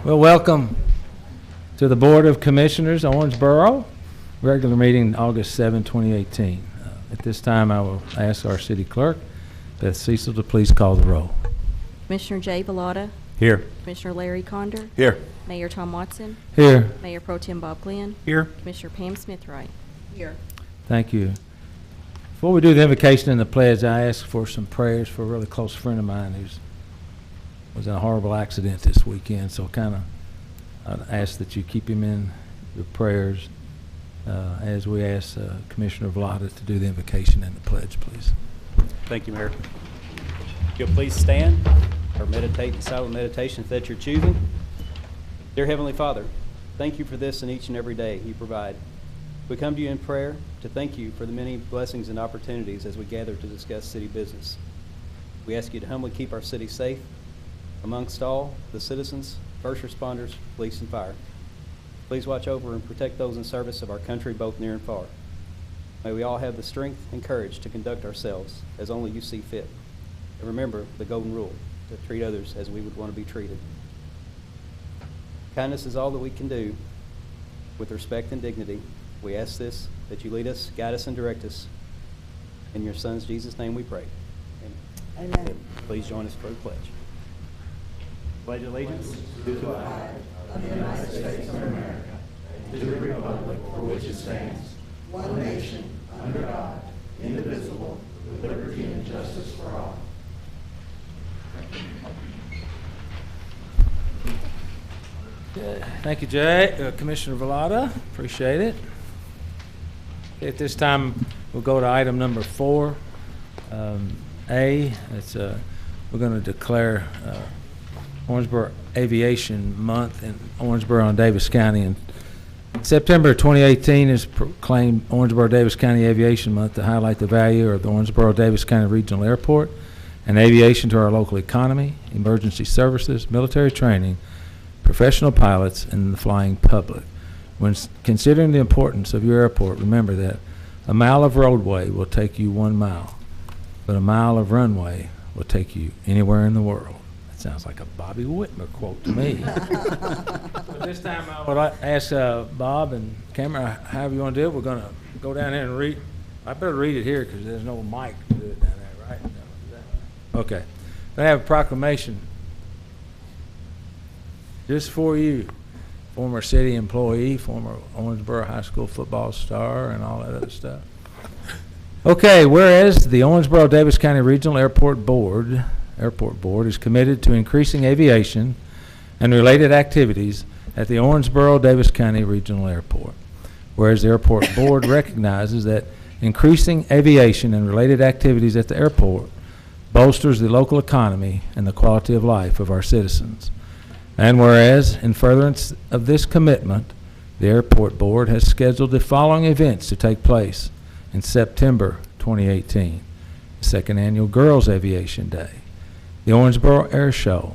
Well, welcome to the Board of Commissioners, Owensboro, regular meeting August 7, 2018. At this time, I will ask our city clerk, Beth Cecil, to please call the roll. Commissioner Jay Vallada. Here. Commissioner Larry Conder. Here. Mayor Tom Watson. Here. Mayor Pro Tem Bob Glenn. Here. Commissioner Pam Smithwright. Here. Thank you. Before we do the invocation and the pledge, I ask for some prayers for a really close friend of mine who was in a horrible accident this weekend. So I'd ask that you keep him in your prayers as we ask Commissioner Vallada to do the invocation and the pledge, please. Thank you, Mayor. If you'll please stand or meditate in silent meditation if that's your choosing. Dear Heavenly Father, thank you for this and each and every day you provide. We come to you in prayer to thank you for the many blessings and opportunities as we gather to discuss city business. We ask you to humbly keep our city safe amongst all the citizens, first responders, police, and fire. Please watch over and protect those in service of our country, both near and far. May we all have the strength and courage to conduct ourselves as only you see fit. And remember the golden rule, to treat others as we would want to be treated. Kindness is all that we can do with respect and dignity. We ask this, that you lead us, guide us, and direct us. In your Son's Jesus' name we pray. Amen. Amen. Please join us for the pledge. Pledge allegiance to the flag of the United States of America, to the republic for which it stands, one nation, under God, indivisible, with liberty and justice for all. Thank you, Jay. Commissioner Vallada, appreciate it. At this time, we'll go to item number 4. It's we're going to declare Owensboro Aviation Month in Owensboro and Davis County. And September 2018 is proclaimed Owensboro-Davis County Aviation Month to highlight the value of the Owensboro-Davis County Regional Airport and aviation to our local economy, emergency services, military training, professional pilots, and the flying public. When considering the importance of your airport, remember that a mile of roadway will take you 1 mile, but a mile of runway will take you anywhere in the world. That sounds like a Bobby Whitmer quote to me. But this time I would ask Bob and Cameron, however you want to do it, we're going to go down here and read. I better read it here because there's no mic to do it down there, right? Okay. I have a proclamation just for you. Former city employee, former Owensboro High School football star, and all that other stuff. Okay, whereas the Owensboro-Davis County Regional Airport Board is committed to increasing aviation and related activities at the Owensboro-Davis County Regional Airport. Whereas the Airport Board recognizes that increasing aviation and related activities at the airport bolsters the local economy and the quality of life of our citizens. And whereas, in furtherance of this commitment, the Airport Board has scheduled the following events to take place in September 2018. The second annual Girls Aviation Day, the Owensboro Air Show,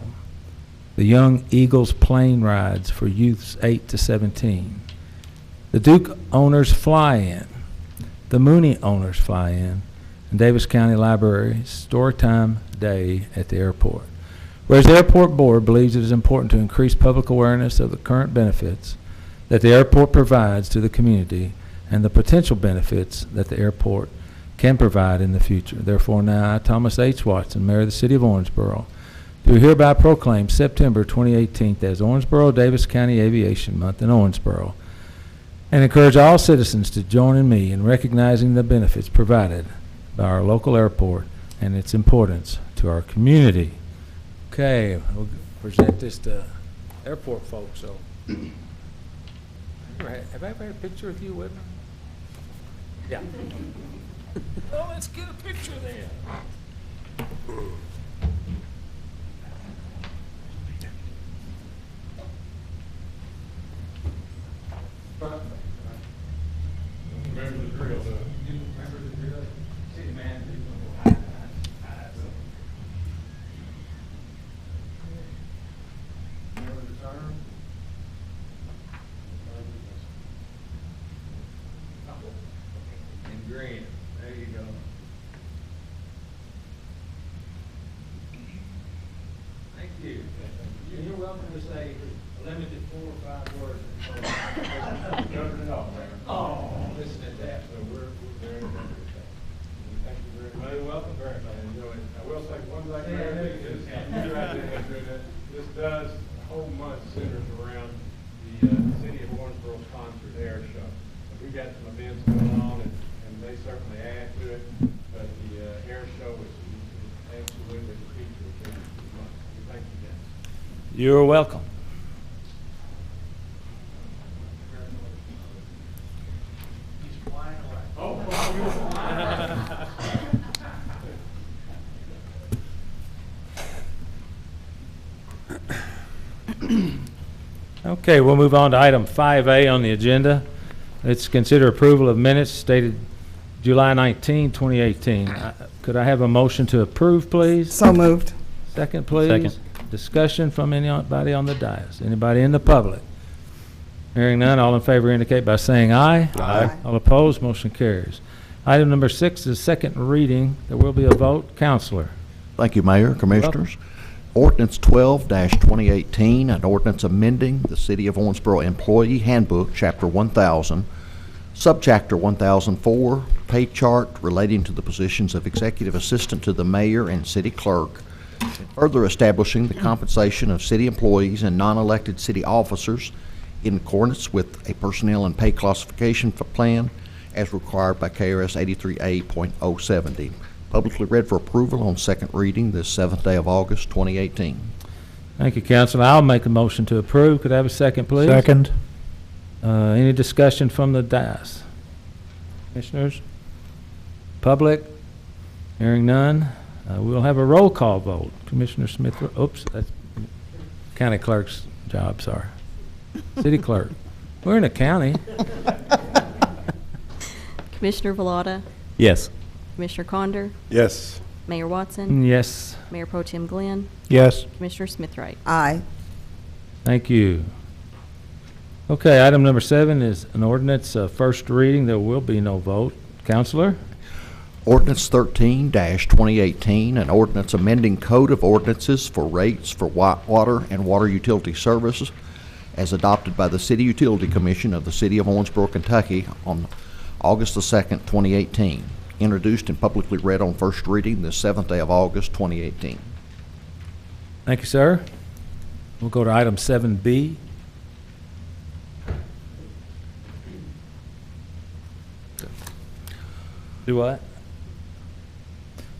the Young Eagles plane rides for youths 8 to 17, the Duke Owners Fly-In, the Mooney Owners Fly-In, and Davis County Library Storytime Day at the airport. Whereas the Airport Board believes it is important to increase public awareness of the current benefits that the airport provides to the community and the potential benefits that the airport can provide in the future. Therefore, now I, Thomas H. Watson, Mayor of the City of Owensboro, do hereby proclaim September 2018 as Owensboro-Davis County Aviation Month in Owensboro, and encourage all citizens to join me in recognizing the benefits provided by our local airport and its importance to our community. Okay, we'll present this to airport folks. So, have I ever had a picture of you with me? Yeah. Well, let's get a picture then. Remember the drill, though. Remember the drill? City man. And green. There you go. Thank you. You're welcome to stay This does, the whole month centers around the City of Owensboro sponsored air show. We've got some events going on, and they certainly add to it, but the air show is absolutely the feature of this month. Thank you, guys. You're welcome. Okay, we'll move on to item 5A on the agenda. Let's consider approval of minutes dated July 19, 2018. Could I have a motion to approve, please? So moved. Second, please. Second. Discussion from anybody on the dais? Anybody in the public? Hearing none, all in favor indicate by saying aye. Aye. All opposed, motion carries. Item number 6 is second reading. There will be a vote. Counselor. Thank you, Mayor, Commissioners. Ordinance 12-2018, an ordinance amending the City of Owensboro Employee Handbook, Chapter 1000, Subchapter 1004, pay chart relating to the positions of Executive Assistant to the Mayor and City Clerk, and further establishing the compensation of city employees and non-elected city officers in accordance with a personnel and pay classification plan as required by KRS 83A.070. Publicly read for approval on second reading this 7th day of August, 2018. Thank you, Counselor. I'll make a motion to approve. Could I have a second, please? Second. Any discussion from the dais? Commissioners? Public? Hearing none. We'll have a roll call vote. Commissioner Smith, oops, that's county clerk's job, sorry. City clerk. We're in a county. Commissioner Villada, Yes. Commissioner Conder, Yes. Mayor Watson, Yes, Mayor Pro Tem Glenn, Yes. Commissioner Smithwright. Aye. thank you. Okay, item number 7 is an ordinance, first reading. There will be no vote. Counselor? Ordinance 13-2018, an ordinance amending Code of Ordinances for rates for water and water utility services as adopted by the City Utility Commission of the City of Owensboro, Kentucky on August the 2nd, 2018. Introduced and publicly read on first reading this 7th day of August, 2018. Thank you, sir. We'll go to item 7B. Do what?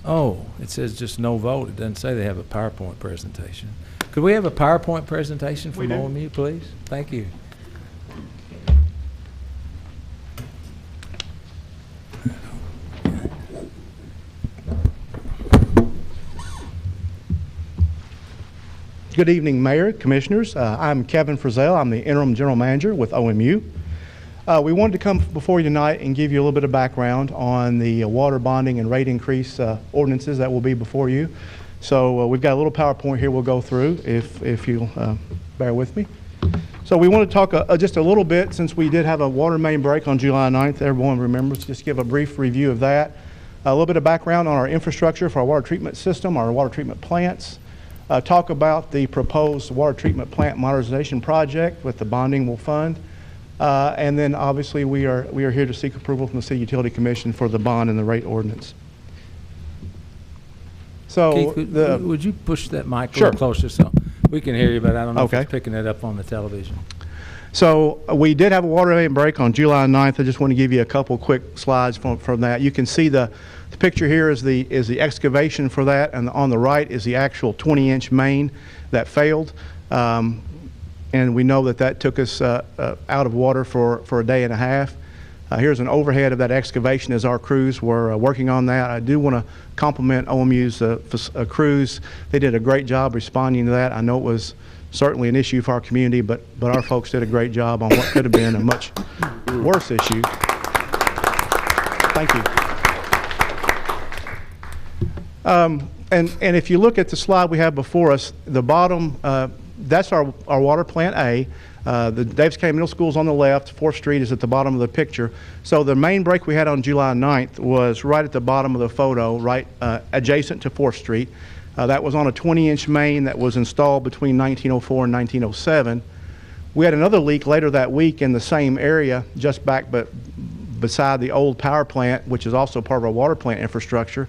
Oh, it says just no vote. It doesn't say they have a PowerPoint presentation. Could we have a PowerPoint presentation from OMU, please? Thank you. Good evening, Mayor, Commissioners. I'm Kevin Frizzell. I'm the Interim General Manager with OMU. We wanted to come before you tonight and give you a little bit of background on the water bonding and rate increase ordinances that will be before you. So we've got a little PowerPoint here we'll go through if you'll bear with me. So we want to talk just a little bit, since we did have a water main break on July 9th. Everyone remembers, just give a brief review of that. A little bit of background on our infrastructure for our water treatment system, our water treatment plants. Talk about the proposed water treatment plant modernization project with the bonding we'll fund. And then obviously we are here to seek approval from the City Utility Commission for the bond and the rate ordinance. So Keith, the, would you push that mic a Sure. little closer so we can hear you, but I don't know if Okay. it's picking it up on the television. So we did have a water main break on July 9th. I just want to give you a couple quick slides from that. You can see the picture here is the excavation for that, and on the right is the actual 20-inch main that failed. And we know that took us out of water for a day and a half. Here's an overhead of that excavation as our crews were working on that. I do want to compliment OMU's crews. They did a great job responding to that. I know it was certainly an issue for our community, but our folks did a great job on what could have been a much worse issue. Thank you. And if you look at the slide we have before us, the bottom, that's our water plant A. The Davis County Middle School is on the left. 4th Street is at the bottom of the picture. So the main break we had on July 9th was right at the bottom of the photo, right adjacent to 4th Street. That was on a 20-inch main that was installed between 1904 and 1907. We had another leak later that week in the same area, just back beside the old power plant, which is also part of our water plant infrastructure,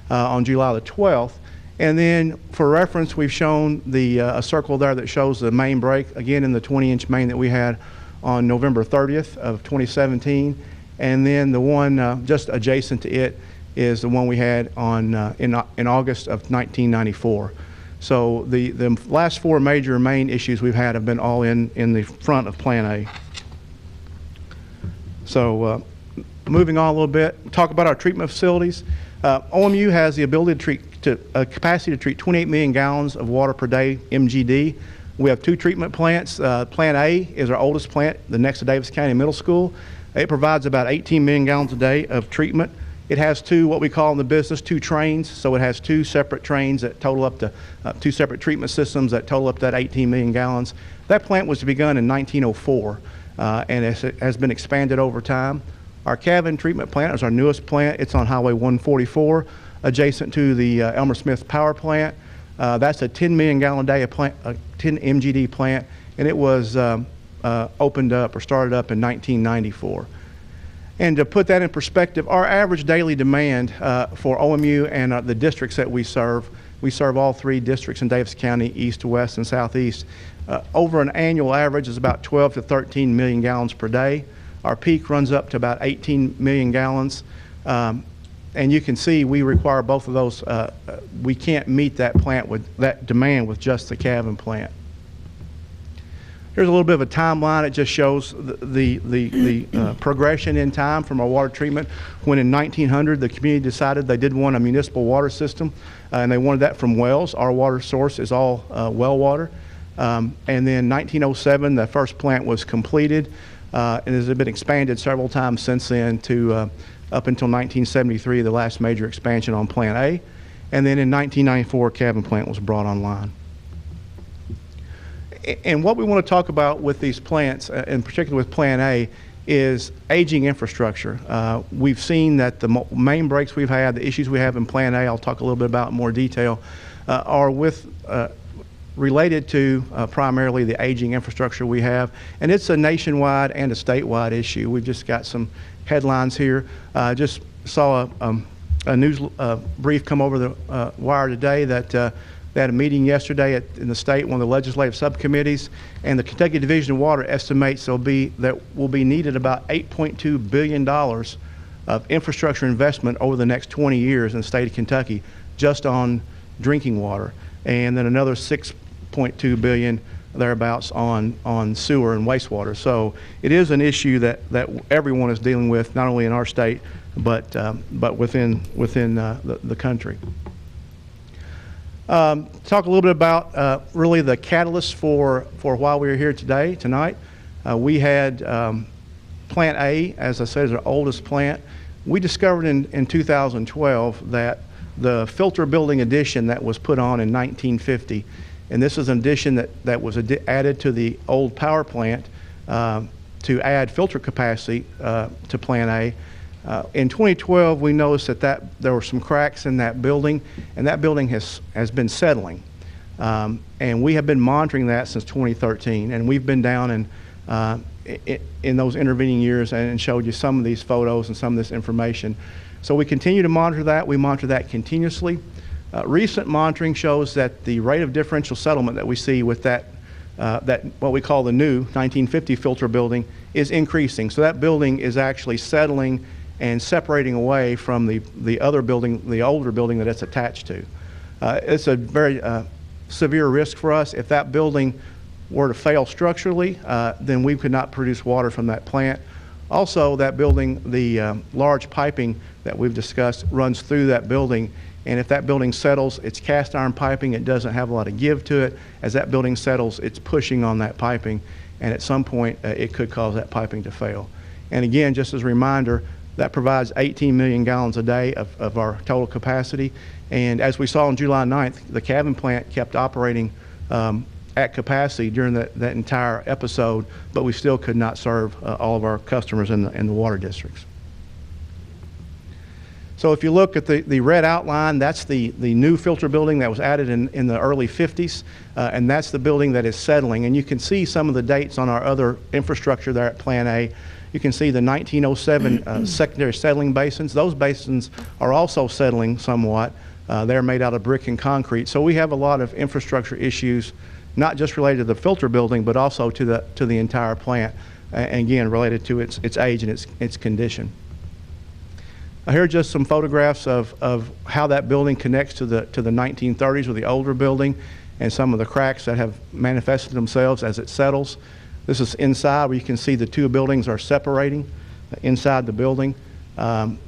on July the 12th. And then for reference, we've shown a circle there that shows the main break, again in the 20-inch main that we had on November 30th of 2017. And then the one just adjacent to it is the one we had on in August of 1994. So the last 4 major main issues we've had have been all in the front of Plan A. So moving on a little bit, talk about our treatment facilities. OMU has the ability to capacity to treat 28 million gallons of water per day, MGD. We have 2 treatment plants. Plant A is our oldest plant, the next to Davis County Middle School. It provides about 18 million gallons a day of treatment. It has 2, what we call in the business, 2 trains. So it has 2 separate trains that total up to 2 separate treatment systems that total up to that 18 million gallons. That plant was begun in 1904 and it has been expanded over time. Our Cavan treatment plant is our newest plant. It's on Highway 144, adjacent to the Elmer Smith power plant. That's a 10 million gallon a day plant, 10 MGD plant, and it was opened up or started up in 1994. And to put that in perspective, our average daily demand for OMU and the districts that we serve all 3 districts in Davis County, east, west, and southeast, over an annual average is about 12 to 13 million gallons per day. Our peak runs up to about 18 million gallons. And you can see we require both of those. We can't meet that plant with that demand with just the Cavan plant. Here's a little bit of a timeline. It just shows the progression in time from our water treatment. When in 1900 the community decided they did want a municipal water system, and they wanted that from wells. Our water source is all well water. And then 1907 the first plant was completed, and has been expanded several times since then to up until 1973, the last major expansion on Plant A. And then in 1994, Cavan plant was brought online. And what we want to talk about with these plants, in particular with Plan A, is aging infrastructure. We've seen that the main breaks we've had, the issues we have in Plan A, I'll talk a little bit about in more detail, are related to primarily the aging infrastructure we have. And it's a nationwide and a statewide issue. We've just got some headlines here. Just saw a news brief come over the wire today that they had a meeting yesterday in the state, one of the legislative subcommittees, and the Kentucky Division of Water estimates that will be needed about $8.2 billion of infrastructure investment over the next 20 years in the state of Kentucky just on drinking water, and then another $6.2 billion thereabouts on sewer and wastewater. So it is an issue that everyone is dealing with, not only in our state, but within the country. Talk a little bit about really the catalyst for why we're here tonight. We had Plant A, as I said, is our oldest plant. We discovered in 2012 that the filter building addition that was put on in 1950, and this is an addition that was added to the old power plant to add filter capacity to Plant A. In 2012, we noticed that there were some cracks in that building, and that building has been settling. And we have been monitoring that since 2013, and we've been down in those intervening years and showed you some of these photos and some of this information. So we continue to monitor that. We monitor that continuously. Recent monitoring shows that the rate of differential settlement that we see with that what we call the new 1950 filter building is increasing. So that building is actually settling and separating away from the other building, the older building that it's attached to. It's a very severe risk for us. If that building were to fail structurally, then we could not produce water from that plant. Also, that building, the large piping that we've discussed runs through that building, and if that building settles, it's cast iron piping. It doesn't have a lot of give to it. As that building settles, it's pushing on that piping, and at some point, it could cause that piping to fail. And again, just as a reminder, that provides 18 million gallons a day of our total capacity. And as we saw on July 9th, the Cavan plant kept operating at capacity during that entire episode, but we still could not serve all of our customers in the water districts. So if you look at the red outline, that's the new filter building that was added in the early 50s, and that's the building that is settling. And you can see some of the dates on our other infrastructure there at Plan A. You can see the 1907 secondary settling basins. Those basins are also settling somewhat. They're made out of brick and concrete. So we have a lot of infrastructure issues, not just related to the filter building, but also to the entire plant, and again, related to its age and its condition. Here are just some photographs of how that building connects to the 1930s with the older building, and some of the cracks that have manifested themselves as it settles. This is inside, where you can see the two buildings are separating inside the building. And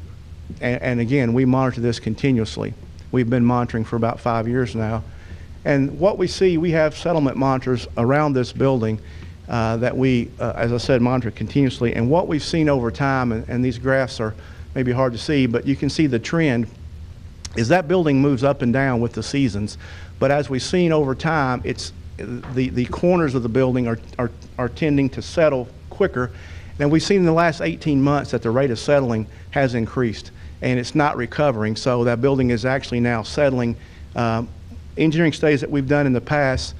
again, we monitor this continuously. We've been monitoring for about 5 years now. And what we see, we have settlement monitors around this building that we, as I said, monitor continuously. And what we've seen over time, and these graphs are maybe hard to see, but you can see the trend, is that building moves up and down with the seasons. But as we've seen over time, it's the corners of the building are tending to settle quicker. And we've seen in the last 18 months that the rate of settling has increased, and it's not recovering. So that building is actually now settling. Engineering studies that we've done in the past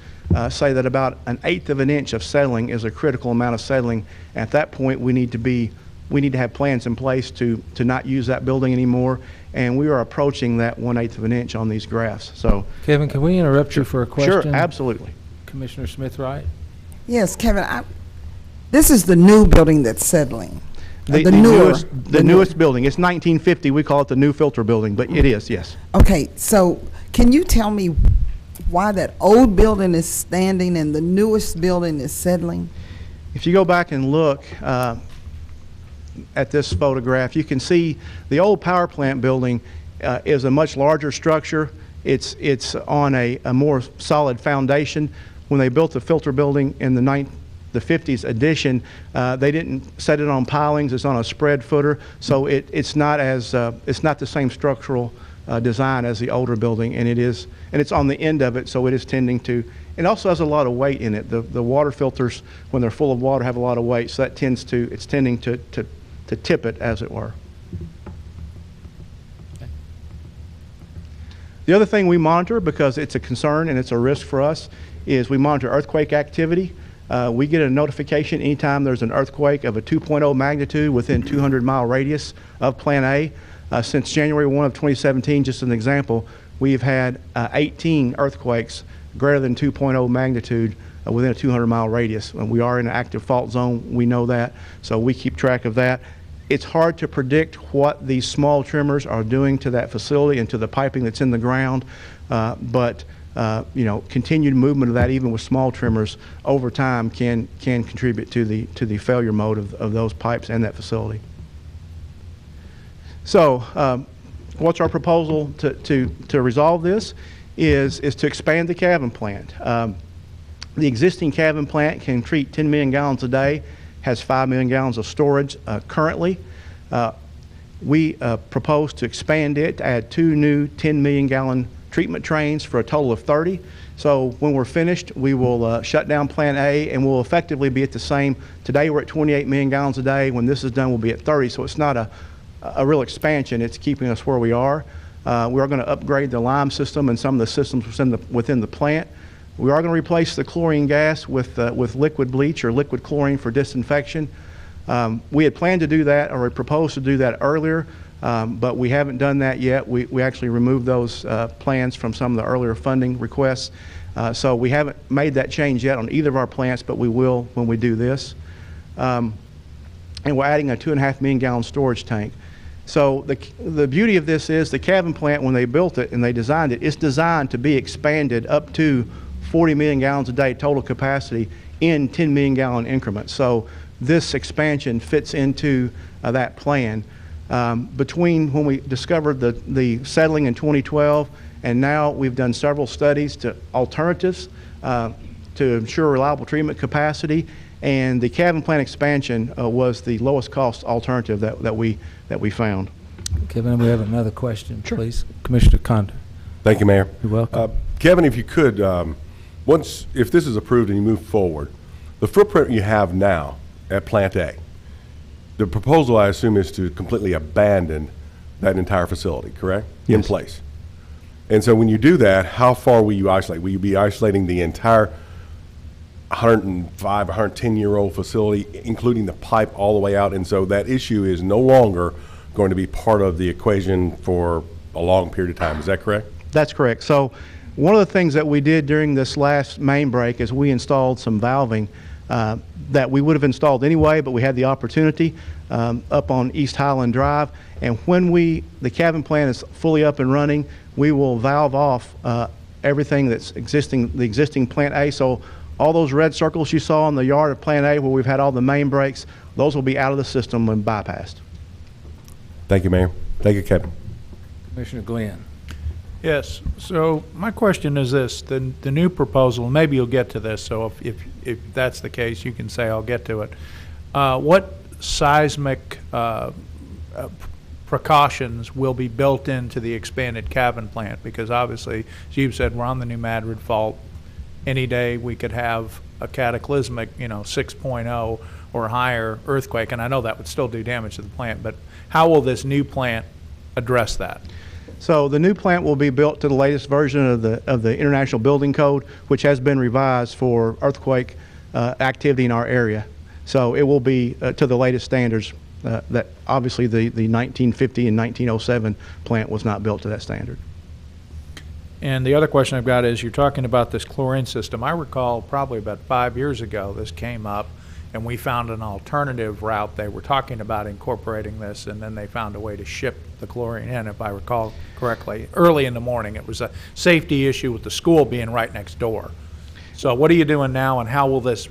say that about 1/8 of an inch of settling is a critical amount of settling. At that point, we need to have plans in place to not use that building anymore, and we are approaching that 1/8 of an inch on these graphs. So, Kevin, can we interrupt you for a question? sure, absolutely. Commissioner Smith-Wright? Yes, Kevin, this is the new building that's settling. The newest building. It's 1950. We call it the new filter building, but it is, yes. Okay, so can you tell me why that old building is standing and the newest building is settling? If you go back and look at this photograph, you can see the old power plant building is a much larger structure. It's on a more solid foundation. When they built the filter building in the 50s edition, they didn't set it on pilings. It's on a spread footer, so it's not the same structural design as the older building, and it's on the end of it, so it is tending to. It also has a lot of weight in it. The water filters, when they're full of water, have a lot of weight, so that it's tending to tip it, as it were. Okay. The other thing we monitor, because it's a concern and it's a risk for us, is we monitor earthquake activity. We get a notification anytime there's an earthquake of a 2.0 magnitude within 200-mile radius of Plant A. Since January 1 of 2017, just an example, we've had 18 earthquakes greater than 2.0 magnitude within a 200-mile radius. And we are in an active fault zone. We know that, so we keep track of that. It's hard to predict what these small tremors are doing to that facility and to the piping that's in the ground, but continued movement of that, even with small tremors over time, can contribute to the failure mode of those pipes and that facility. So, what's our proposal to resolve this? Is to expand the Calvin plant. The existing Calvin plant can treat 10 million gallons a day, has 5 million gallons of storage currently. We propose to expand it, to add 2 new 10 million gallon treatment trains for a total of 30. So when we're finished, we will shut down Plant A, and we'll effectively be at the same. Today we're at 28 million gallons a day. When this is done, we'll be at 30. So it's not a real expansion. It's keeping us where we are. We are going to upgrade the lime system and some of the systems within the plant. We are going to replace the chlorine gas with liquid bleach or liquid chlorine for disinfection. We had planned to do that, or we proposed to do that earlier, but we haven't done that yet. We actually removed those plans from some of the earlier funding requests. So we haven't made that change yet on either of our plants, but we will when we do this. And we're adding a 2.5 million gallon storage tank. So the beauty of this is the Calvin plant, when they built it and they designed it, it's designed to be expanded up to 40 million gallons a day total capacity in 10 million gallon increments. So this expansion fits into that plan. Between when we discovered the settling in 2012 and now, we've done several studies to alternatives to ensure reliable treatment capacity, and the Calvin plant expansion was the lowest cost alternative that we found. Kevin, we have another question, Sure. please. Commissioner Condon. Thank you, Mayor. You're welcome. Kevin, if you could, if this is approved and you move forward, the footprint you have now at Plant A, the proposal, I assume, is to completely abandon that entire facility, correct? In Yes. place. And so when you do that, how far will you isolate? Will you be isolating the entire 105, 110-year-old facility, including the pipe all the way out? And so that issue is no longer going to be part of the equation for a long period of time. Is that correct? That's correct. So one of the things that we did during this last main break is we installed some valving that we would have installed anyway, but we had the opportunity up on East Highland Drive. And when the cabin plant is fully up and running, we will valve off everything that's the existing Plant A. So all those red circles you saw in the yard of Plant A where we've had all the main breaks, those will be out of the system and bypassed. Thank you, Mayor. Thank you, Kevin. Commissioner Glenn. Yes, so my question is this, the new proposal, maybe you'll get to this, so if that's the case, you can say I'll get to it. What seismic precautions will be built into the expanded cabin plant? Because obviously, as you've said, we're on the New Madrid Fault. Any day we could have a cataclysmic, 6.0 or higher earthquake, and I know that would still do damage to the plant, but how will this new plant address that? So the new plant will be built to the latest version of the International Building Code, which has been revised for earthquake activity in our area. So it will be to the latest standards that obviously the 1950 and 1907 plant was not built to that standard. And the other question I've got is, you're talking about this chlorine system. I recall probably about 5 years ago this came up, and we found an alternative route. They were talking about incorporating this, and then they found a way to ship the chlorine in, if I recall correctly. Early in the morning, it was a safety issue with the school being right next door. So what are you doing now, and how will this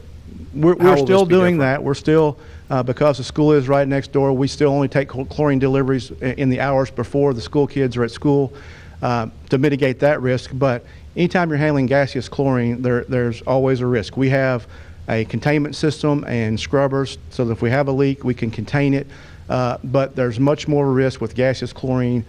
We're still doing that. We're still, because the school is right next door, we still only take chlorine deliveries in the hours before the school kids are at school to mitigate that risk. But anytime you're handling gaseous chlorine, there's always a risk. We have a containment system and scrubbers so that if we have a leak, we can contain it. But there's much more risk with gaseous chlorine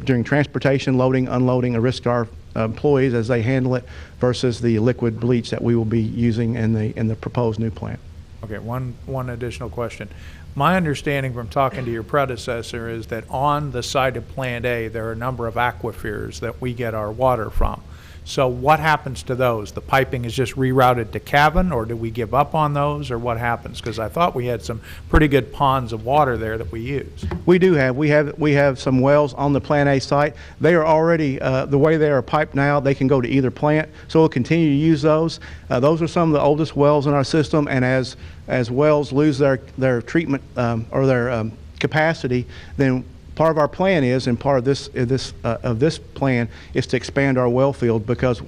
during transportation, loading, unloading, a risk to our employees as they handle it versus the liquid bleach that we will be using in the proposed new plant. Okay, one additional question. My understanding from talking to your predecessor is that on the site of Plant A, there are a number of aquifers that we get our water from. So what happens to those? The piping is just rerouted to cabin, or do we give up on those, or what happens? Because I thought we had some pretty good ponds of water there that we use. We do have. We have some wells on the Plant A site. They are already, the way they are piped now, they can go to either plant, so we'll continue to use those. Those are some of the oldest wells in our system, and as wells lose their treatment or their capacity, then part of our plan is, and part of this plan is to expand our well field, because,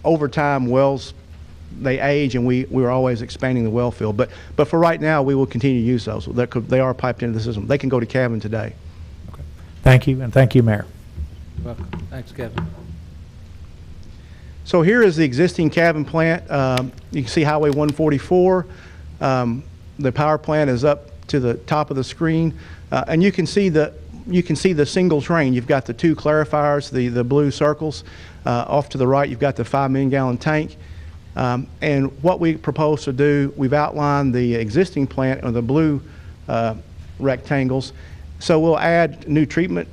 over time wells, they age, and we're always expanding the well field. But for right now, we will continue to use those. They are piped into the system. They can go to cabin today. Okay. Thank you, and thank you, Mayor. You're welcome. Thanks, Kevin. So here is the existing cabin plant. You can see Highway 144. The power plant is up to the top of the screen, and you can see the single train. You've got the two clarifiers, the blue circles. Off to the right, you've got the 5 million gallon tank. And what we propose to do, we've outlined the existing plant on the blue rectangles. So we'll add new treatment,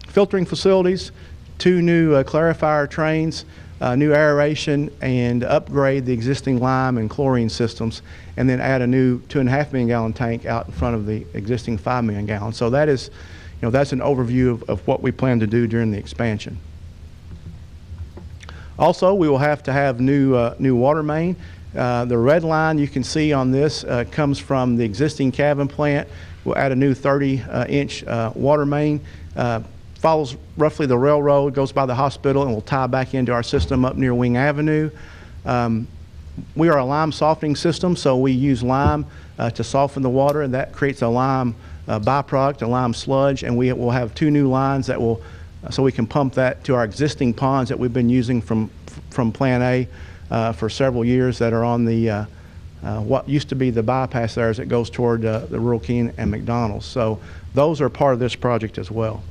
filtering facilities, 2 new clarifier trains, new aeration, and upgrade the existing lime and chlorine systems, and then add a new 2.5 million gallon tank out in front of the existing 5 million gallon. So that is, that's an overview of what we plan to do during the expansion. Also, we will have to have new water main. The red line you can see on this comes from the existing cabin plant. We'll add a new 30-inch water main. Follows roughly the railroad, goes by the hospital, and will tie back into our system up near Wing Avenue. We are a lime softening system, so we use lime to soften the water, and that creates a lime byproduct, a lime sludge, and we will have 2 new lines that will, so we can pump that to our existing ponds that we've been using from Plant A for several years, that are on the what used to be the bypass there as it goes toward the Rural Keene and McDonald's. So those are part of this project as well.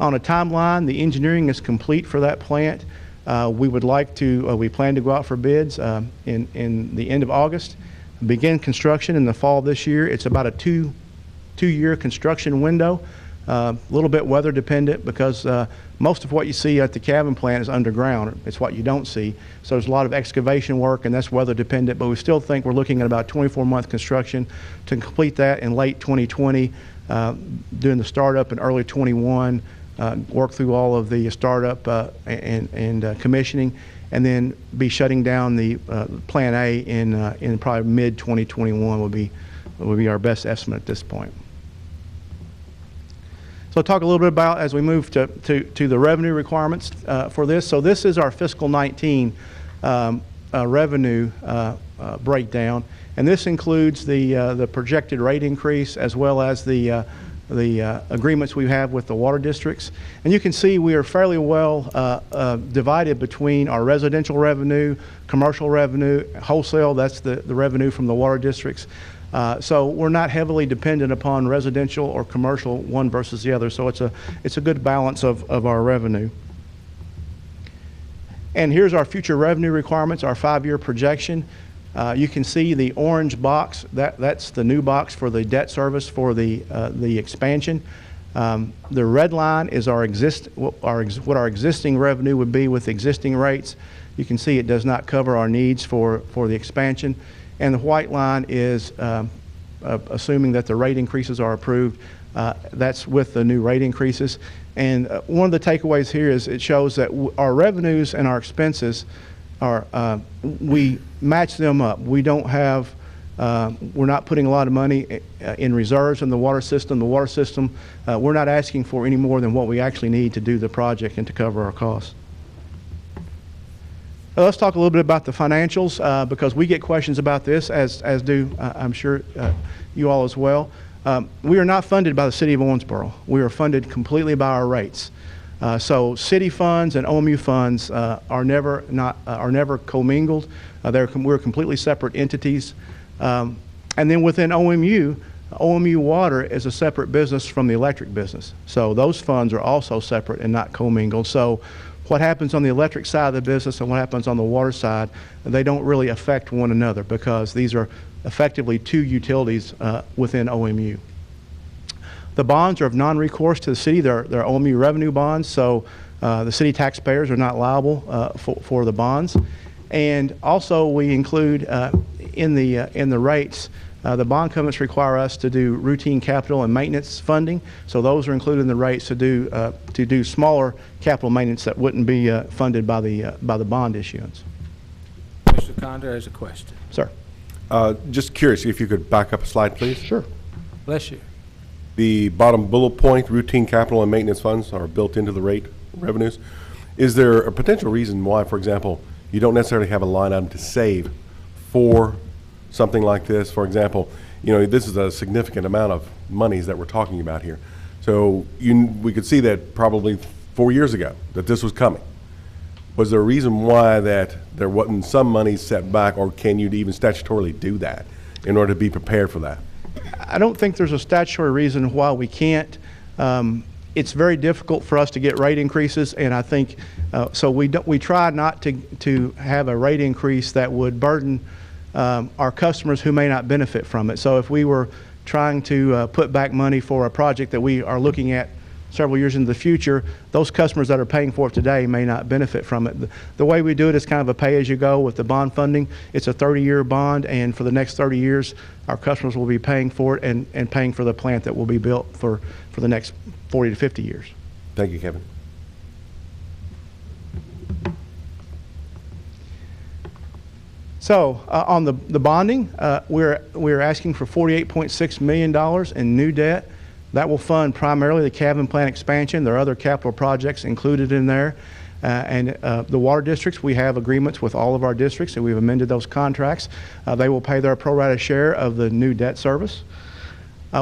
On a timeline, the engineering is complete for that plant. We plan to go out for bids in the end of August, begin construction in the fall this year. It's about a two-year construction window, a little bit weather dependent, because most of what you see at the cabin plant is underground. It's what you don't see. So there's a lot of excavation work, and that's weather dependent, but we still think we're looking at about 24-month construction to complete that in late 2020, doing the startup in early 21, work through all of the startup and commissioning, and then be shutting down the Plan A in probably mid 2021 would be our best estimate at this point. So I'll talk a little bit about as we move to the revenue requirements for this. So this is our fiscal 19 revenue breakdown, and this includes the projected rate increase as well as the agreements we have with the water districts. And you can see we are fairly well divided between our residential revenue, commercial revenue, wholesale, that's the revenue from the water districts. So we're not heavily dependent upon residential or commercial one versus the other. So it's a good balance of our revenue. And here's our future revenue requirements, our 5-year projection. You can see the orange box, that's the new box for the debt service for the expansion. The red line is what our existing revenue would be with existing rates. You can see it does not cover our needs for the expansion. And the white line is assuming that the rate increases are approved. That's with the new rate increases. And one of the takeaways here is it shows that our revenues and our expenses are, we match them up. We don't have, we're not putting a lot of money in reserves in the water system. The water system, we're not asking for any more than what we actually need to do the project and to cover our costs. Let's talk a little bit about the financials because we get questions about this, as do I'm sure you all as well. We are not funded by the City of Owensboro. We are funded completely by our rates. So city funds and OMU funds are never commingled. We're completely separate entities. And then within OMU Water is a separate business from the electric business. So those funds are also separate and not commingled. So what happens on the electric side of the business and what happens on the water side, they don't really affect one another because these are effectively two utilities within OMU. The bonds are of non-recourse to the city. They're OMU revenue bonds, so the city taxpayers are not liable for the bonds. And also we include in the rates, the bond covenants require us to do routine capital and maintenance funding. So those are included in the rates to do smaller capital maintenance that wouldn't be funded by the bond issuance. Mr. Condor has a question. Sir. Just curious if you could back up a slide, please. Sure. Bless you. The bottom bullet point, routine capital and maintenance funds are built into the rate revenues. Is there a potential reason why, for example, you don't necessarily have a line item to save for something like this? For example, this is a significant amount of monies that we're talking about here. So we could see that probably 4 years ago that this was coming. Was there a reason why that there wasn't some money set back, or can you even statutorily do that in order to be prepared for that? I don't think there's a statutory reason why we can't. It's very difficult for us to get rate increases, and I think so we try not to have a rate increase that would burden our customers who may not benefit from it. So if we were trying to put back money for a project that we are looking at several years into the future, those customers that are paying for it today may not benefit from it. The way we do it is kind of a pay-as-you-go with the bond funding. It's a 30-year bond, and for the next 30 years, our customers will be paying for it and paying for the plant that will be built for the next 40 to 50 years. Thank you, Kevin. So on the bonding, we're asking for $48.6 million in new debt. That will fund primarily the cabin plant expansion. There are other capital projects included in there. And the water districts, we have agreements with all of our districts, and we've amended those contracts. They will pay their pro rata share of the new debt service.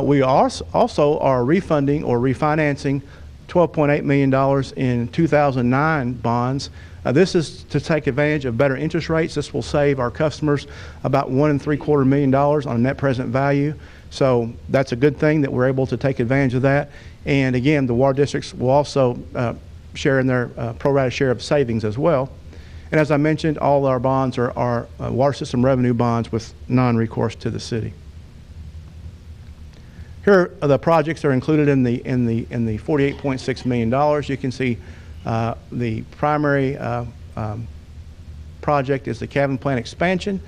We also are refunding or refinancing $12.8 million in 2009 bonds. This is to take advantage of better interest rates. This will save our customers about $1.75 million on a net present value. So that's a good thing that we're able to take advantage of that. And again, the water districts will also share in their pro rata share of savings as well. And as I mentioned, all our bonds are water system revenue bonds with non-recourse to the city. Here are the projects that are included in the $48.6 million. You can see the primary project is the cabin plant expansion.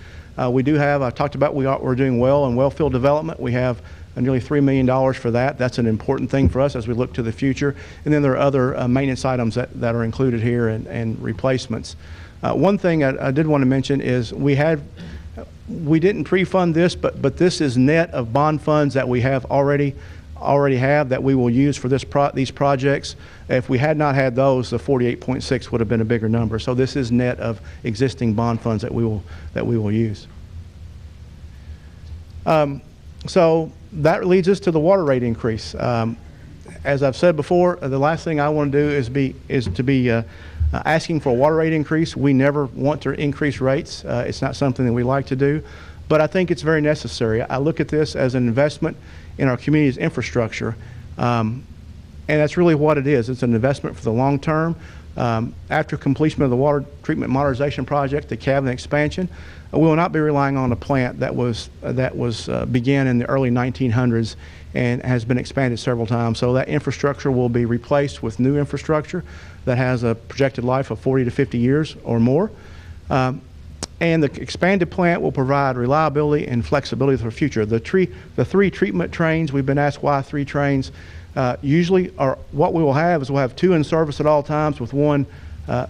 We do have, I talked about, we're doing well in well field development. We have nearly $3 million for that. That's an important thing for us as we look to the future. And then there are other maintenance items that are included here and replacements. One thing I did want to mention is we didn't pre-fund this, but this is net of bond funds that we have already have that we will use for these projects. If we had not had those, the 48.6 would have been a bigger number. So this is net of existing bond funds that we will use. So that leads us to the water rate increase. As I've said before, the last thing I want to do is to be asking for a water rate increase. We never want to increase rates. It's not something that we like to do, but I think it's very necessary. I look at this as an investment in our community's infrastructure, and that's really what it is. It's an investment for the long term. After completion of the water treatment modernization project, the cabin expansion, we will not be relying on a plant that began in the early 1900s and has been expanded several times. So that infrastructure will be replaced with new infrastructure that has a projected life of 40 to 50 years or more. And the expanded plant will provide reliability and flexibility for the future. The three treatment trains, we've been asked why 3 trains. Usually, what we will have is we'll have 2 in service at all times with 1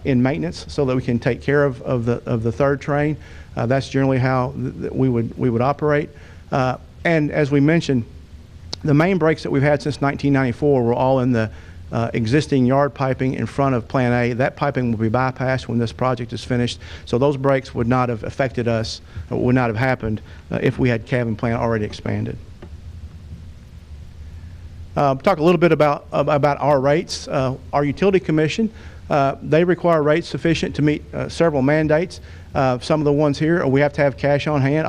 in maintenance, so that we can take care of the third train. That's generally how we would operate. And as we mentioned, the main breaks that we've had since 1994 were all in the existing yard piping in front of Plant A. That piping will be bypassed when this project is finished, so those breaks would not have affected us, or would not have happened if we had cabin plant already expanded. Talk a little bit about our rates. Our utility commission, they require rates sufficient to meet several mandates. Some of the ones here, we have to have cash on hand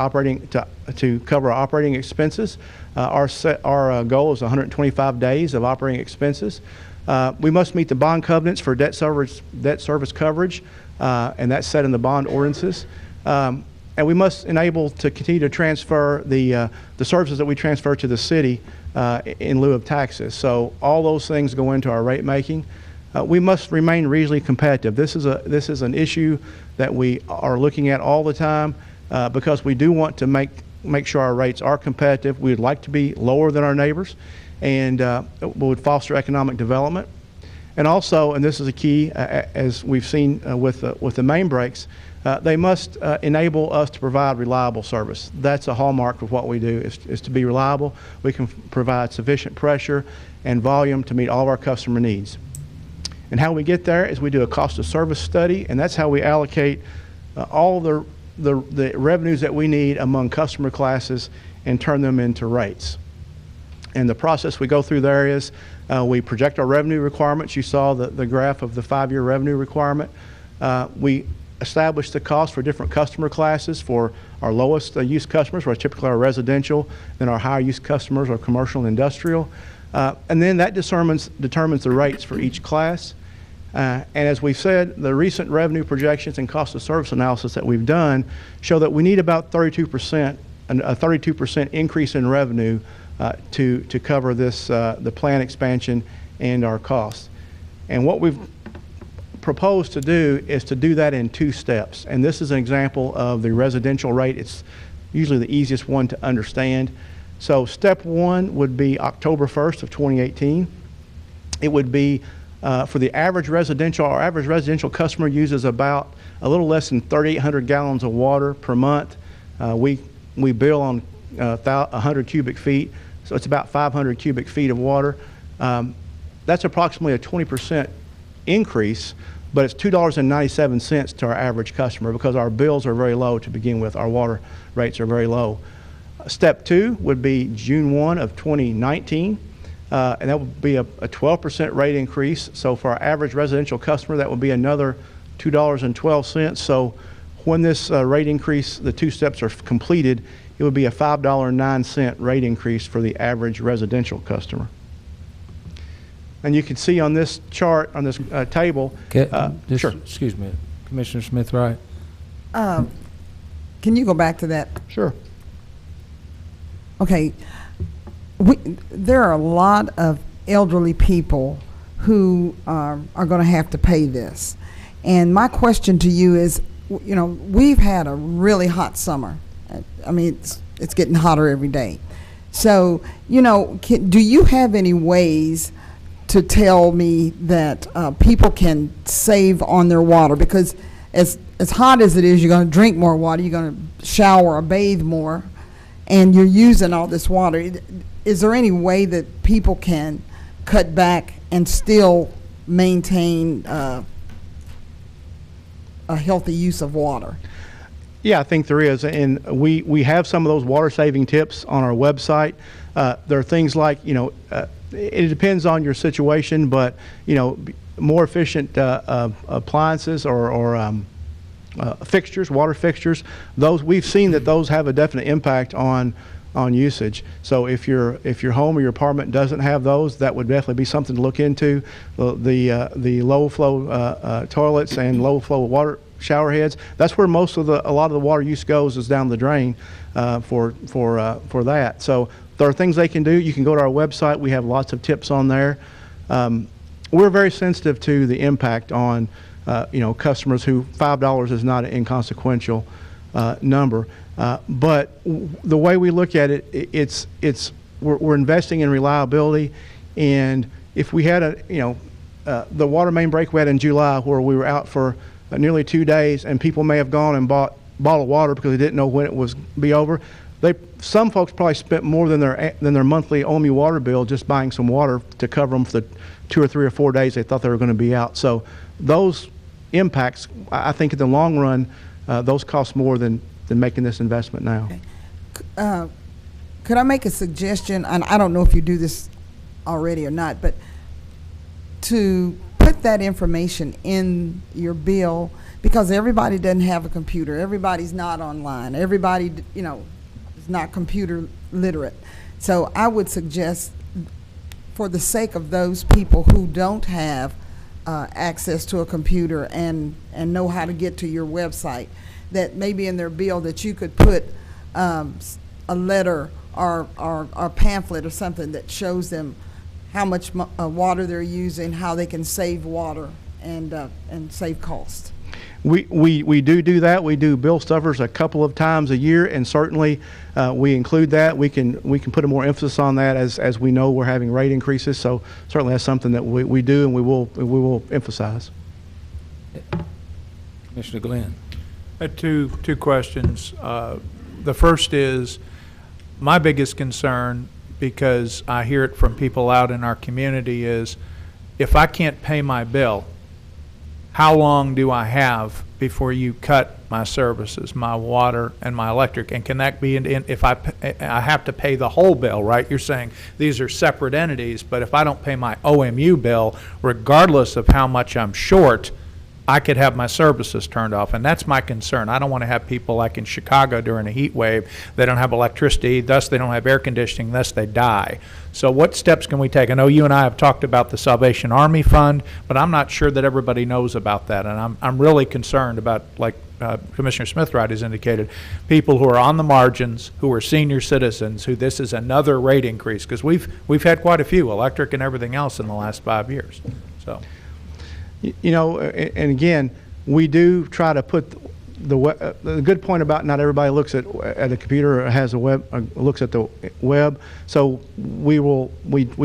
to cover our operating expenses. Our goal is 125 days of operating expenses. We must meet the bond covenants for debt service coverage, and that's set in the bond ordinances. And we must enable to continue to transfer the services that we transfer to the city in lieu of taxes. So all those things go into our rate making. We must remain reasonably competitive. This is an issue that we are looking at all the time because we do want to make sure our rates are competitive. We'd like to be lower than our neighbors, and would foster economic development. And also, and this is a key, as we've seen with the main breaks, they must enable us to provide reliable service. That's a hallmark of what we do, is to be reliable. We can provide sufficient pressure and volume to meet all of our customer needs. And how we get there is we do a cost of service study, and that's how we allocate all the revenues that we need among customer classes and turn them into rates. And the process we go through there is we project our revenue requirements. You saw the graph of the 5-year revenue requirement. We establish the cost for different customer classes. For our lowest use customers, which typically are residential, then our higher use customers are commercial and industrial. And then that determines the rates for each class. And as we've said, the recent revenue projections and cost of service analysis that we've done show that we need about 32%, a 32% increase in revenue to cover this, the plant expansion and our costs. And what we've proposed to do is to do that in 2 steps. And this is an example of the residential rate. It's usually the easiest one to understand. So step 1 would be October 1st of 2018. It would be for the average residential, our average residential customer uses about a little less than 3,800 gallons of water per month. We bill on 100 cubic feet, so it's about 500 cubic feet of water. That's approximately a 20% increase, but it's $2.97 to our average customer because our bills are very low to begin with. Our water rates are very low. Step 2 would be June 1 of 2019. And that would be a 12% rate increase. So for our average residential customer, that would be another $2.12. So when this rate increase, the 2 steps are completed, it would be a $5.09 rate increase for the average residential customer. And you can see on this chart, on this table. Sure. Excuse me, Commissioner Smith, right? Can you go back to that? Sure. Okay. There are a lot of elderly people who are going to have to pay this. And my question to you is, you know, we've had a really hot summer. I mean, it's getting hotter every day. So, do you have any ways to tell me that people can save on their water? Because as hot as it is, you're going to drink more water, you're going to shower or bathe more, and you're using all this water. Is there any way that people can cut back and still maintain a healthy use of water? Yeah, I think there is, and we have some of those water-saving tips on our website. There are things like, it depends on your situation, but, more efficient appliances or fixtures, water fixtures, those we've seen that those have a definite impact on usage. So if your home or your apartment doesn't have those, that would definitely be something to look into. The low flow toilets and low flow water shower heads, that's where a lot of the water use goes, is down the drain for that. So there are things they can do. You can go to our website. We have lots of tips on there. We're very sensitive to the impact on customers who $5 is not an inconsequential number. But the way we look at it, we're investing in reliability. And if we had the water main break we had in July, where we were out for nearly 2 days, and people may have gone and bought bottled water because they didn't know when it was be over. Some folks probably spent more than their monthly OMU water bill just buying some water to cover them for the 2 or 3 or 4 days they thought they were going to be out. So those impacts, I think in the long run, those cost more than making this investment now. Okay. Could I make a suggestion? And I don't know if you do this already or not, but to put that information in your bill, because everybody doesn't have a computer. Everybody's not online. Everybody, is not computer literate. So I would suggest, for the sake of those people who don't have access to a computer and know how to get to your website, that maybe in their bill that you could put a letter or a pamphlet or something that shows them how much water they're using, how they can save water and save cost. We do that. We do bill stuffers a couple of times a year, and certainly we include that. We can put a more emphasis on that as we know we're having rate increases. So certainly that's something that we do and we will emphasize. Commissioner Glenn. Two questions. The first is, my biggest concern, because I hear it from people out in our community, is if I can't pay my bill, how long do I have before you cut my services, my water and my electric? And can that be if I have to pay the whole bill, right? You're saying these are separate entities, but if I don't pay my OMU bill, regardless of how much I'm short, I could have my services turned off, and that's my concern. I don't want to have people like in Chicago during a heat wave. They don't have electricity, thus they don't have air conditioning, thus they die. So what steps can we take? I know you and I have talked about the Salvation Army Fund, but I'm not sure that everybody knows about that, and I'm really concerned about, like Commissioner Smithright has indicated, people who are on the margins, who are senior citizens, who this is another rate increase, because we've had quite a few, electric and everything else, in the last 5 years. So. And again, we do try to put the good point about not everybody looks at a computer or has a web, looks at the web. So we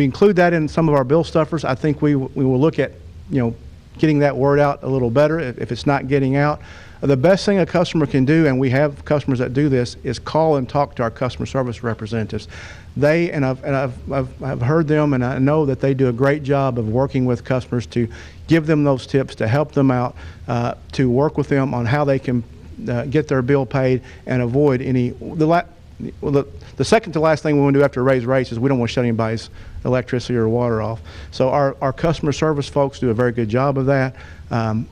include that in some of our bill stuffers. I think we will look at getting that word out a little better if it's not getting out. The best thing a customer can do, and we have customers that do this, is call and talk to our customer service representatives. I've heard them, and I know that they do a great job of working with customers to give them those tips, to help them out, to work with them on how they can get their bill paid and avoid any. The second to last thing we want to do after raise rates is we don't want to shut anybody's electricity or water off. So our customer service folks do a very good job of that.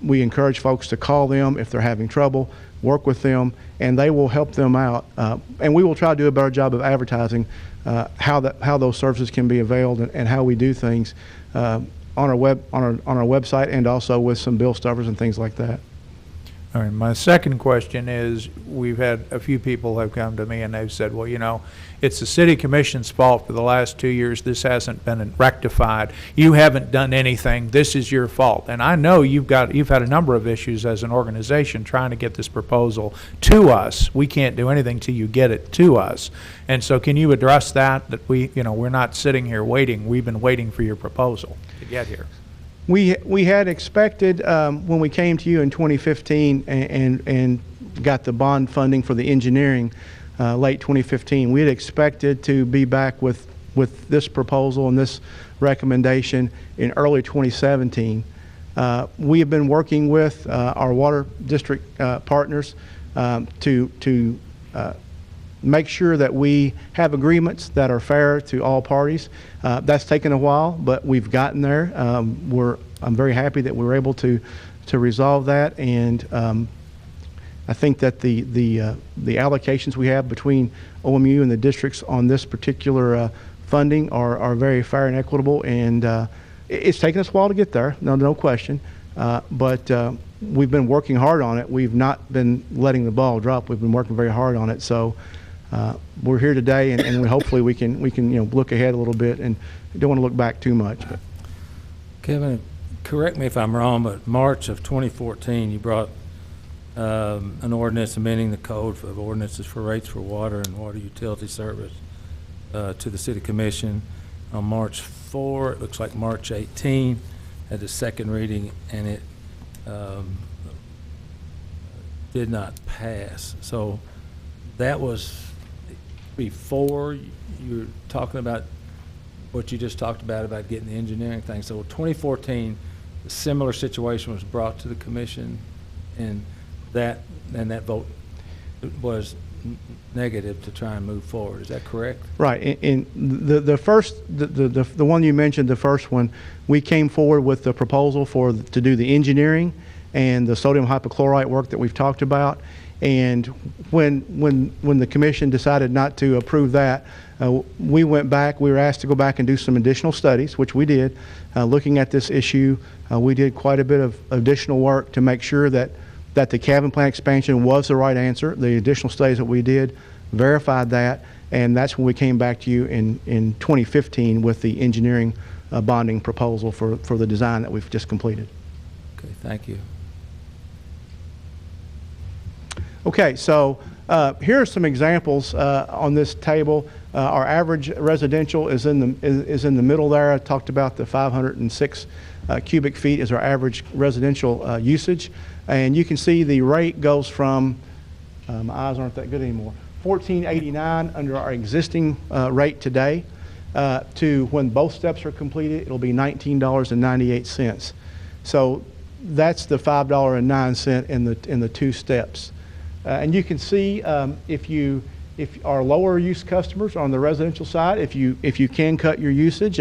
We encourage folks to call them if they're having trouble, work with them, and they will help them out. And we will try to do a better job of advertising how those services can be availed and how we do things on our website, and also with some bill stuffers and things like that. All right, my second question is, we've had a few people have come to me and they've said, well, you know, it's the city commission's fault for the last 2 years. This hasn't been rectified. You haven't done anything. This is your fault. And I know you've had a number of issues as an organization trying to get this proposal to us. We can't do anything till you get it to us. And so can you address that we're not sitting here waiting. We've been waiting for your proposal to get here. We had expected, when we came to you in 2015 and got the bond funding for the engineering late 2015, we had expected to be back with this proposal and this recommendation in early 2017. We have been working with our water district partners to make sure that we have agreements that are fair to all parties. That's taken a while, but we've gotten there. I'm very happy that we were able to resolve that, and I think that the allocations we have between OMU and the districts on this particular funding are very fair and equitable, and it's taken us a while to get there, no question, but we've been working hard on it. We've not been letting the ball drop. We've been working very hard on it. So we're here today, and hopefully we can look ahead a little bit, and don't want to look back too much. But. Kevin, correct me if I'm wrong, but March of 2014, you brought an ordinance amending the code of ordinances for rates for water and water utility service to the City Commission. On March 4, it looks like March 18, had the second reading, and it did not pass. So that was before you were talking about what you just talked about getting the engineering thing. So 2014, a similar situation was brought to the commission, and that vote was negative to try and move forward. Is that correct? Right. In the one you mentioned, the first one, we came forward with the proposal to do the engineering and the sodium hypochlorite work that we've talked about. And when the commission decided not to approve that, we went back. We were asked to go back and do some additional studies, which we did. Looking at this issue, we did quite a bit of additional work to make sure that the cabin plant expansion was the right answer. The additional studies that we did verified that, and that's when we came back to you in 2015 with the engineering bonding proposal for the design that we've just completed. Okay, thank you. Okay, so here are some examples on this table. Our average residential is in the middle there. I talked about the 506 cubic feet is our average residential usage, and you can see the rate goes from my eyes aren't that good anymore. $14.89 under our existing rate today to when both steps are completed, it'll be $19.98. So that's the $5.09 in the two steps. And you can see if our lower use customers on the residential side, if you can cut your usage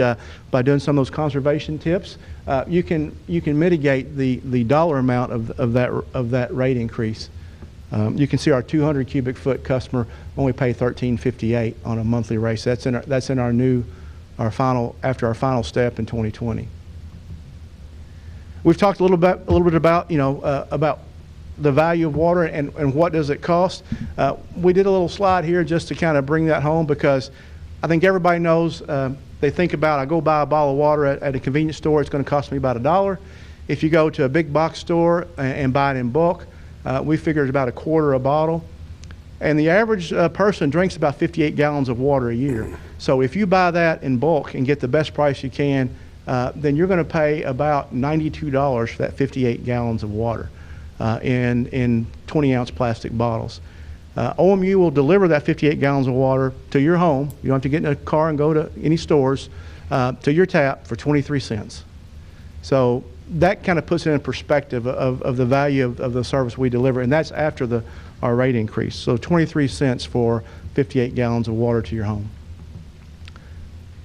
by doing some of those conservation tips, you can mitigate the dollar amount of that rate increase. You can see our 200 cubic foot customer only pay $13.58 on a monthly rate. So that's in our final step in 2020. We've talked a little bit about about the value of water and what does it cost. We did a little slide here just to kind of bring that home, because I think everybody knows, they think about, I go buy a bottle of water at a convenience store, it's going to cost me about $1. If you go to a big box store and buy it in bulk, we figure it's about $1 a bottle. And the average person drinks about 58 gallons of water a year. So if you buy that in bulk and get the best price you can, then you're going to pay about $92 for that 58 gallons of water. In 20-ounce plastic bottles. OMU will deliver that 58 gallons of water to your home. You don't have to get in a car and go to any stores, to your tap for 23 cents. So that kind of puts it in perspective of the value of the service we deliver, and that's after our rate increase. So 23 cents for 58 gallons of water to your home.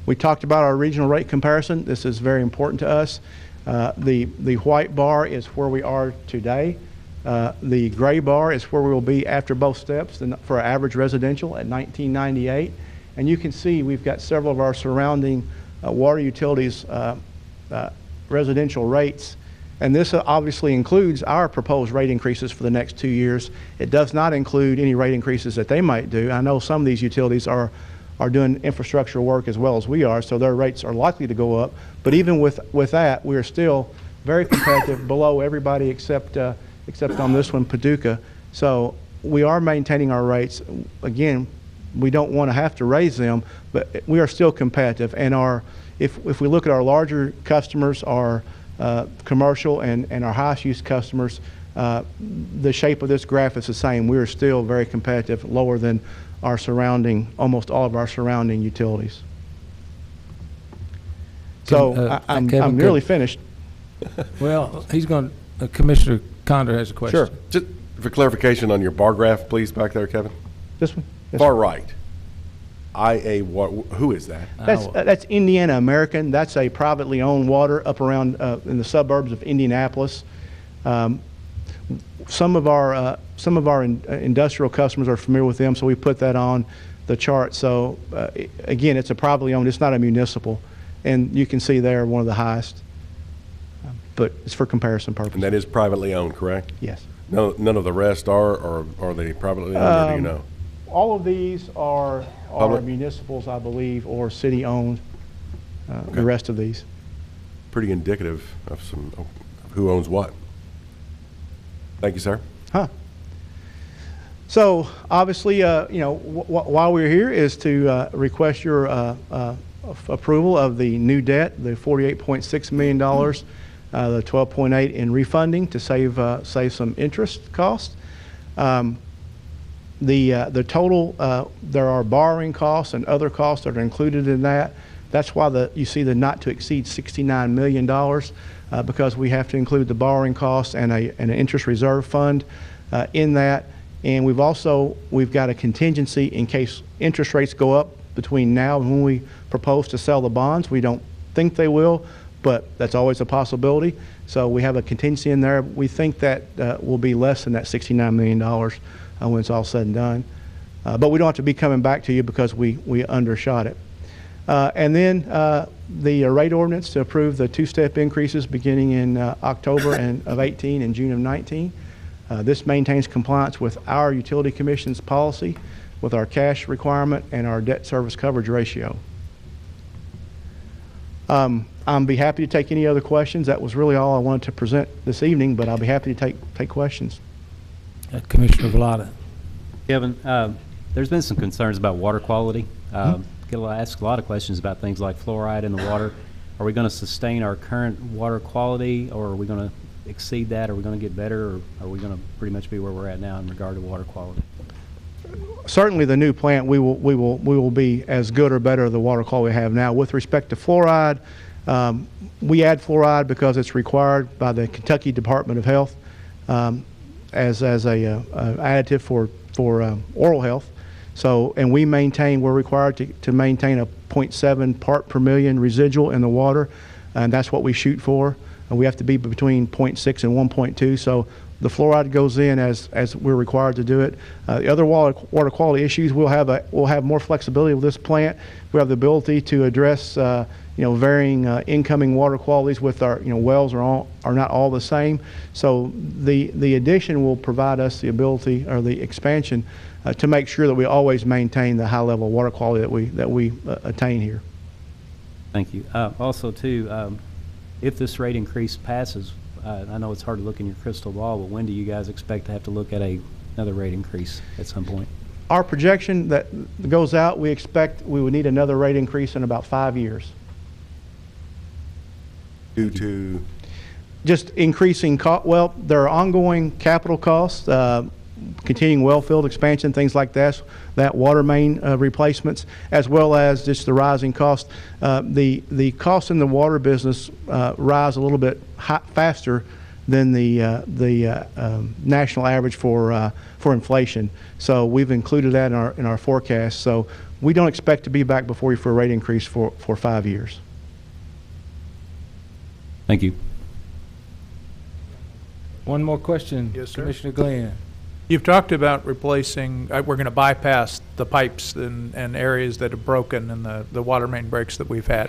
We talked about our regional rate comparison. This is very important to us. The white bar is where we are today. The gray bar is where we will be after both steps for our average residential at $19.98. And you can see we've got several of our surrounding water utilities residential rates And this obviously includes our proposed rate increases for the next 2 years. It does not include any rate increases that they might do. I know some of these utilities are doing infrastructure work as well as we are, so their rates are likely to go up. But even with that, we are still very competitive, below everybody except on this one, Paducah. So we are maintaining our rates. Again, we don't want to have to raise them, but we are still competitive. And if we look at our larger customers, our commercial and our highest use customers, the shape of this graph is the same. We are still very competitive, lower than our surrounding, almost all of our surrounding utilities. So I'm nearly finished. Well, Commissioner Condor has a question. Sure. Just for clarification on your bar graph, please, back there, Kevin. This one? Yes, Far sir. right. Who is that? That's Indiana American. That's a privately owned water up around in the suburbs of Indianapolis. Some of our industrial customers are familiar with them, so we put that on the chart. So again, it's a privately owned. It's not a municipal, and you can see there one of the highest. But it's for comparison purposes. And that is privately owned, correct? Yes. None of the rest are, or are they privately owned, or do you know? All of these are Public? municipals, I believe, or city-owned. The rest of these. Pretty indicative of who owns what. Thank you, sir. So obviously, while we're here is to request your approval of the new debt, the $48.6 million, the $12.8 in refunding to save some interest costs. The total, there are borrowing costs and other costs that are included in that. That's why you see the not to exceed $69 million because we have to include the borrowing costs and an interest reserve fund in that. And we've got a contingency in case interest rates go up between now and when we propose to sell the bonds. We don't think they will, but that's always a possibility. So we have a contingency in there. We think that will be less than that $69 million when it's all said and done. But we don't have to be coming back to you because we undershot it. And then the rate ordinance to approve the two-step increases beginning in October of 18 and June of 19. This maintains compliance with our Utility Commission's policy, with our cash requirement and our debt service coverage ratio. I'll be happy to take any other questions. That was really all I wanted to present this evening, but I'll be happy to take questions. Commissioner Vellada. Kevin, there's been some concerns about water quality. Ask a lot of questions about things like fluoride in the water. Are we going to sustain our current water quality, or are we going to exceed that? Are we going to get better, or are we going to pretty much be where we're at now in regard to water quality? Certainly, the new plant we will be as good or better the water quality we have now. With respect to fluoride, we add fluoride because it's required by the Kentucky Department of Health as a additive for oral health. So, and we're required to maintain a 0.7 part per million residual in the water, and that's what we shoot for. And we have to be between 0.6 and 1.2. So the fluoride goes in as we're required to do it. The other water quality issues, we'll have more flexibility with this plant. We have the ability to address varying incoming water qualities with our wells are not all the same. So the addition will provide us the ability, or the expansion, to make sure that we always maintain the high level of water quality that we attain here. Thank you. Also, too, if this rate increase passes, I know it's hard to look in your crystal ball, but when do you guys expect to have to look at another rate increase at some point? Our projection that goes out, we expect we would need another rate increase in about 5 years. Due to? Just increasing cost. Well, there are ongoing capital costs, continuing well field expansion, things like that water main replacements, as well as just the rising cost. The costs in the water business rise a little bit faster than the national average for inflation. So we've included that in our forecast. So we don't expect to be back before you for a rate increase for 5 years. Thank you. One more question. Yes, sir. Commissioner Glenn. You've talked about replacing, we're going to bypass the pipes and areas that are broken and the water main breaks that we've had.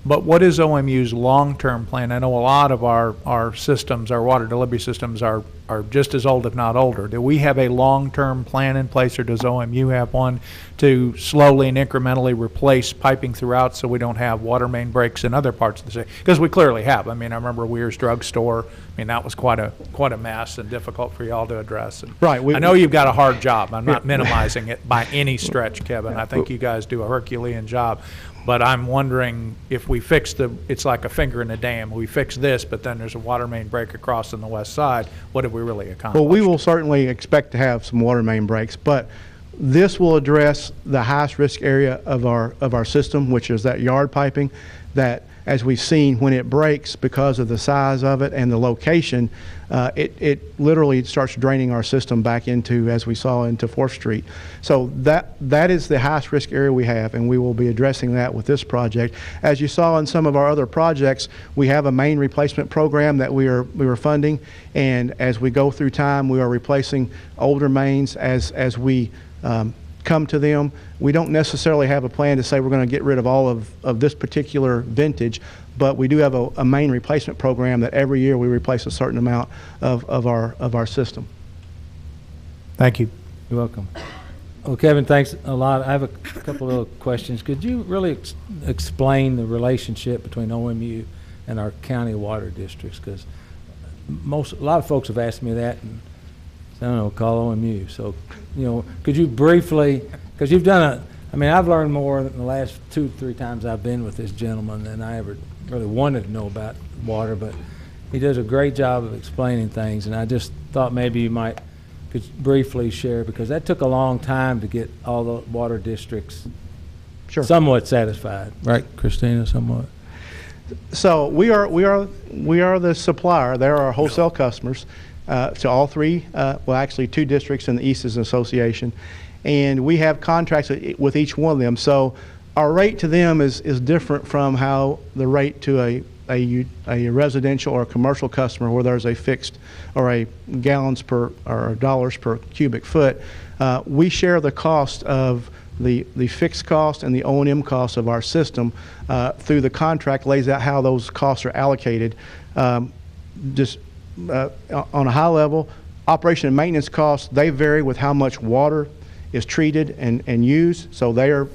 But what is OMU's long-term plan? I know a lot of our systems, our water delivery systems are just as old, if not older. Do we have a long-term plan in place, or does OMU have one to slowly and incrementally replace piping throughout so we don't have water main breaks in other parts of the city? Because we clearly have. I mean, I remember Weir's Drug Store. I mean, that was quite a mess and difficult for y'all to address. And Right. I know you've got a hard job. I'm not minimizing it by any stretch, Kevin. I think you guys do a Herculean job. But I'm wondering if we fix it's like a finger in a dam. We fix this, but then there's a water main break across on the west side. What have we really accomplished? Well, we will certainly expect to have some water main breaks, but this will address the highest risk area of our system, which is that yard piping that, as we've seen, when it breaks because of the size of it and the location, it literally starts draining our system back into, as we saw, into 4th Street. So that is the highest risk area we have, and we will be addressing that with this project. As you saw in some of our other projects, we have a main replacement program that we are funding, and as we go through time, we are replacing older mains as we come to them. We don't necessarily have a plan to say we're going to get rid of all of this particular vintage, but we do have a main replacement program that every year we replace a certain amount of our system. Thank you. You're welcome. Well, Kevin, thanks a lot. I have a couple of questions. Could you really explain the relationship between OMU and our county water districts? Because a lot of folks have asked me that, and I don't know, call OMU. So, could you briefly, because you've done I've learned more in the last 2-3 times I've been with this gentleman than I ever really wanted to know about water, but he does a great job of explaining things, and I just thought maybe you could briefly share, because that took a long time to get all the water districts somewhat satisfied, right, Christina? Somewhat. So we are the supplier. They're our wholesale customers to all three. Well, actually, 2 districts in the Eastern Association, and we have contracts with each one of them. So our rate to them is different from how the rate to a residential or a commercial customer, where there's a fixed or a gallons per or dollars per cubic foot. We share the cost of the fixed cost and the O&M cost of our system through the contract. Lays out how those costs are allocated. On a high level, operation and maintenance costs, they vary with how much water is treated and used. So they are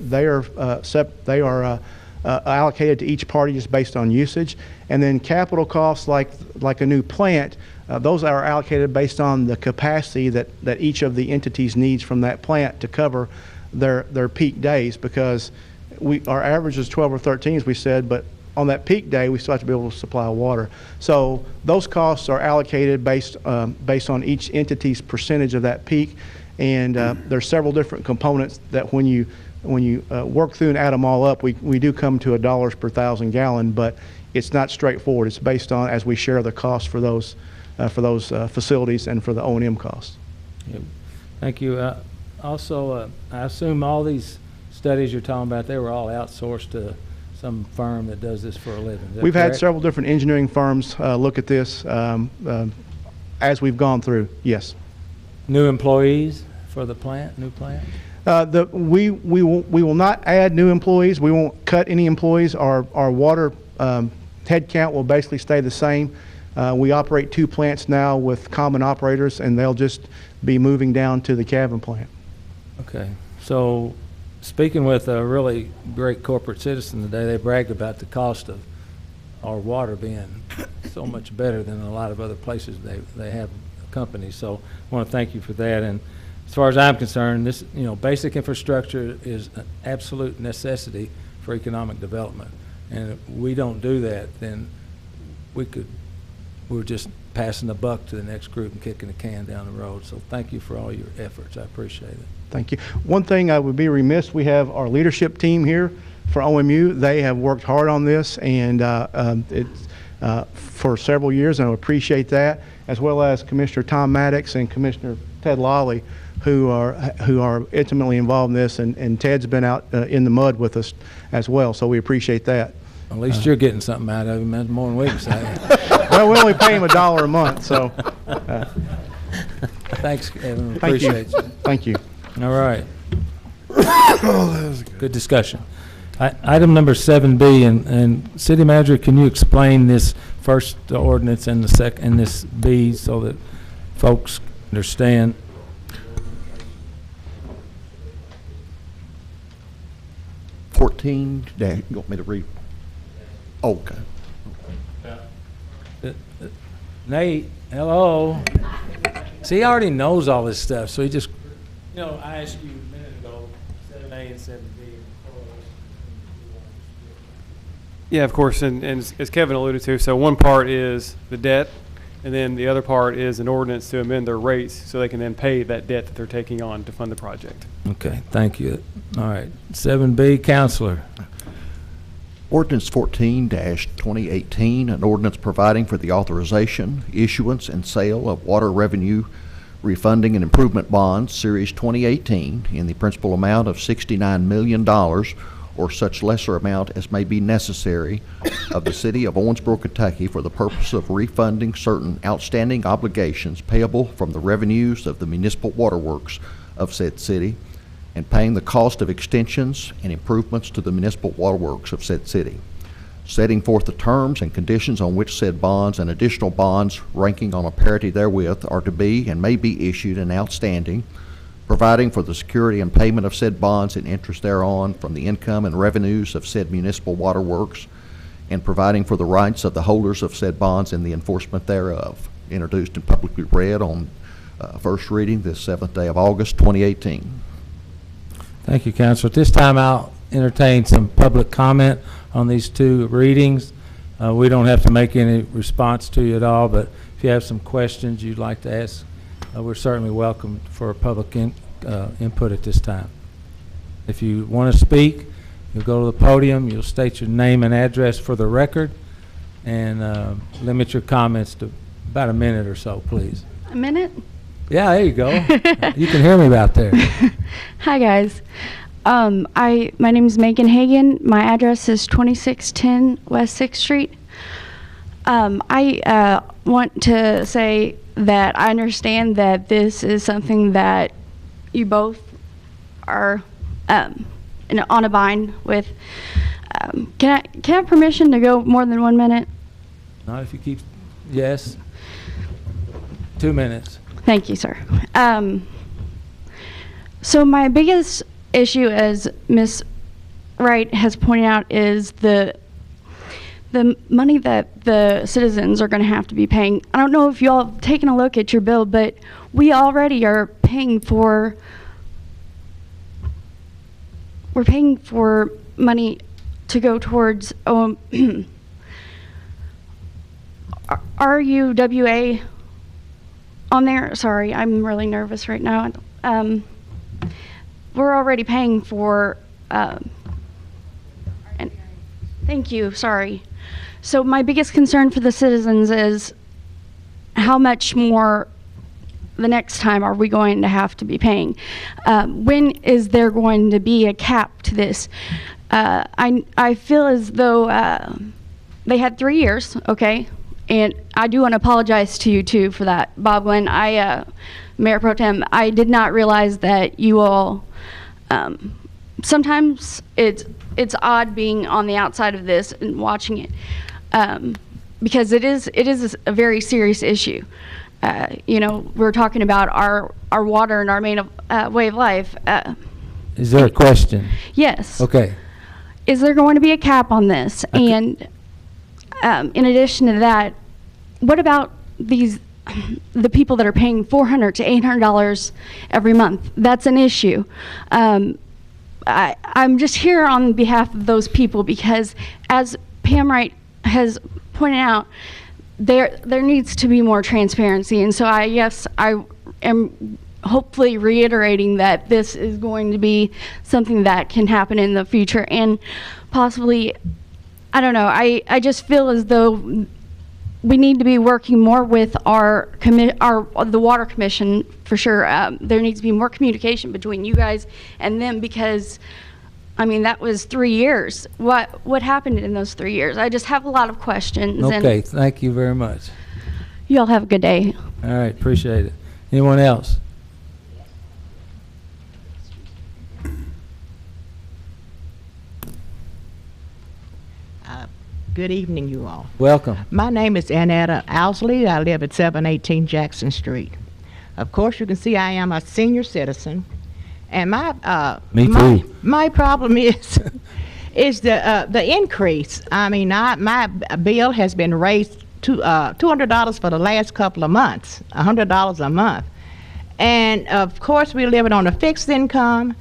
allocated to each party just based on usage. And then capital costs, like a new plant, those are allocated based on the capacity that each of the entities needs from that plant to cover their peak days, because our average is 12 or 13, as we said, but on that peak day, we still have to be able to supply water. So those costs are allocated based on each entity's percentage of that peak. And there's several different components that when you work through and add them all up, we do come to $1 per 1,000 gallon, but it's not straightforward. It's based on as we share the cost for those facilities and for the O&M costs. Yep. Thank you. Also, I assume all these studies you're talking about, they were all outsourced to some firm that does this for a living. Is that We've correct? had several different engineering firms look at this as we've gone through. Yes. New employees for the plant, new plant? We will not add new employees. We won't cut any employees. Our water head count will basically stay the same. We operate 2 plants now with common operators, and they'll just be moving down to the Cavan plant. Okay. So speaking with a really great corporate citizen today, they bragged about the cost of our water being so much better than a lot of other places they have companies. So I want to thank you for that. And as far as I'm concerned, this, basic infrastructure is an absolute necessity for economic development. And if we don't do that, then we're just passing the buck to the next group and kicking the can down the road. So thank you for all your efforts. I appreciate it. Thank you. One thing I would be remiss, we have our leadership team here for OMU. They have worked hard on this, and it's for several years, and I appreciate that, as well as Commissioner Tom Maddox and Commissioner Ted Lawley, who are intimately involved in this, and Ted's been out in the mud with us as well, so we appreciate that. At least you're getting something out of him. That's more than we can say. Well, we only pay him $1 a month, so. Thanks, Kevin. Thank you. Appreciate you. Thank you. All right. Good discussion. Item number 7B, and City Manager, can you explain this first ordinance and and this B so that folks understand? You want me to read? Okay. Nate, hello. See, he already knows all this stuff, so he just, I asked you a minute ago, 7A and 7B. Yeah, of course, and as Kevin alluded to, so one part is the debt, and then the other part is an ordinance to amend their rates so they can then pay that debt that they're taking on to fund the project. Okay, thank you. All right, 7B, Counselor. Ordinance 14-2018, an ordinance providing for the authorization, issuance, and sale of water revenue refunding and improvement bonds, Series 2018, in the principal amount of $69 million or such lesser amount as may be necessary of the City of Owensboro, Kentucky, for the purpose of refunding certain outstanding obligations payable from the revenues of the municipal waterworks of said city, and paying the cost of extensions and improvements to the municipal waterworks of said city, setting forth the terms and conditions on which said bonds and additional bonds ranking on a parity therewith are to be and may be issued and outstanding, providing for the security and payment of said bonds and interest thereon from the income and revenues of said municipal waterworks, and providing for the rights of the holders of said bonds and the enforcement thereof. Introduced and publicly read on first reading this 7th day of August, 2018. Thank you, Counselor. At this time, I'll entertain some public comment on these two readings. We don't have to make any response to you at all, but if you have some questions you'd like to ask, we're certainly welcome for public input at this time. If you want to speak, you'll go to the podium, you'll state your name and address for the record, and limit your comments to about a minute or so, please. A minute? Yeah, there you go. You can hear me out there. Hi, guys. My name is Megan Hagan. My address is 2610 West 6th Street. I want to say that I understand that this is something that you both are on a bind with. Can I have permission to go more than 1 minute? Not if you keep, yes. 2 minutes. Thank you, sir. So my biggest issue, as Ms. Wright has pointed out, is the money that the citizens are going to have to be paying. I don't know if you all have taken a look at your bill, but we already are paying for money to go towards RUWA on there. Sorry, I'm really nervous right now. We're already paying for and thank you, sorry. So my biggest concern for the citizens is how much more the next time are we going to have to be paying? When is there going to be a cap to this? I feel as though they had 3 years, okay? And I do want to apologize to you too for that, Bob Glenn. Mayor Pro Tem, I did not realize that you all, sometimes it's odd being on the outside of this and watching it, because it is a very serious issue. We're talking about our water and our main way of life. Is there a question? Yes. Okay. Is there going to be a cap on this? Okay. And in addition to that, what about the people that are paying $400 to $800 every month? That's an issue. I'm just here on behalf of those people because, as Pam Wright has pointed out, there needs to be more transparency. And so I am hopefully reiterating that this is going to be something that can happen in the future, and possibly, I don't know, I just feel as though we need to be working more with the Water Commission for sure. There needs to be more communication between you guys and them, because I mean, that was 3 years. What happened in those 3 years? I just have a lot of questions. Okay, thank you very much. You all have a good day. All right, appreciate it. Anyone else? Good evening, you all. Welcome. My name is Annetta Owsley. I live at 718 Jackson Street. Of course, you can see I am a senior citizen, and Me too. my problem is the increase. I mean, my bill has been raised to $200 for the last couple of months, $100 a month, and of course we're living on a fixed income,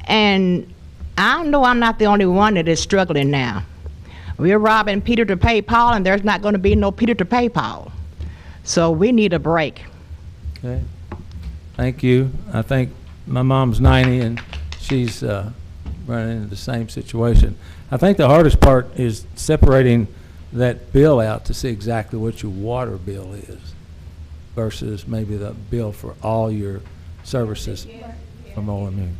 and I know I'm not the only one that is struggling now. We're robbing Peter to pay Paul, and there's not going to be no Peter to pay Paul. So we need a break. Okay. Thank you. I think my mom's 90 and she's running into the same situation. I think the hardest part is separating that bill out to see exactly what your water bill is versus maybe the bill for all your services from OMU.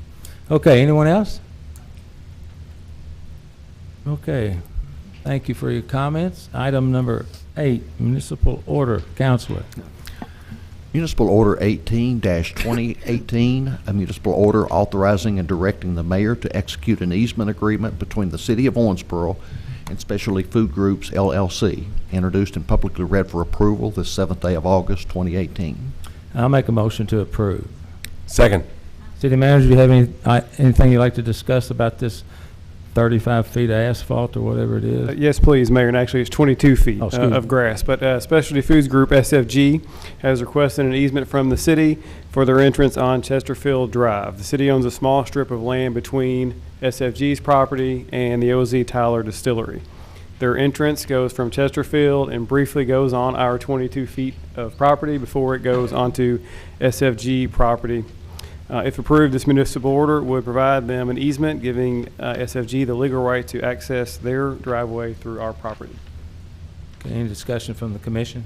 Okay, anyone else? Okay. Thank you for your comments. Item number 8, municipal order. Counselor. Municipal Order 18-2018, a municipal order authorizing and directing the mayor to execute an easement agreement between the City of Owensboro and Specialty Food Groups, LLC, introduced and publicly read for approval this 7th day of August, 2018. I'll make a motion to approve. Second. City manager, do you have anything you'd like to discuss about this 35 feet of asphalt or whatever it is? Yes, please, Mayor, and actually it's 22 feet excuse me. of grass. But Specialty Foods Group, SFG, has requested an easement from the city for their entrance on Chesterfield Drive. The city owns a small strip of land between SFG's property and the OZ Tyler Distillery. Their entrance goes from Chesterfield and briefly goes on our 22 feet of property before it goes onto SFG property. If approved, this municipal order would provide them an easement, giving SFG the legal right to access their driveway through our property. Okay, any discussion from the commission?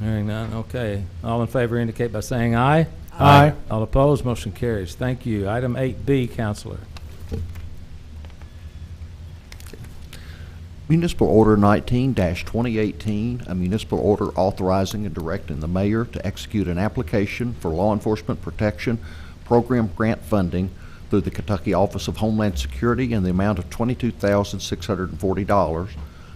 Hearing none, okay. All in favor indicate by saying aye. Aye. All opposed, motion carries. Thank you. Item 8B, Counselor. Municipal Order 19-2018, a municipal order authorizing and directing the mayor to execute an application for law enforcement protection program grant funding through the Kentucky Office of Homeland Security in the amount of $22,640,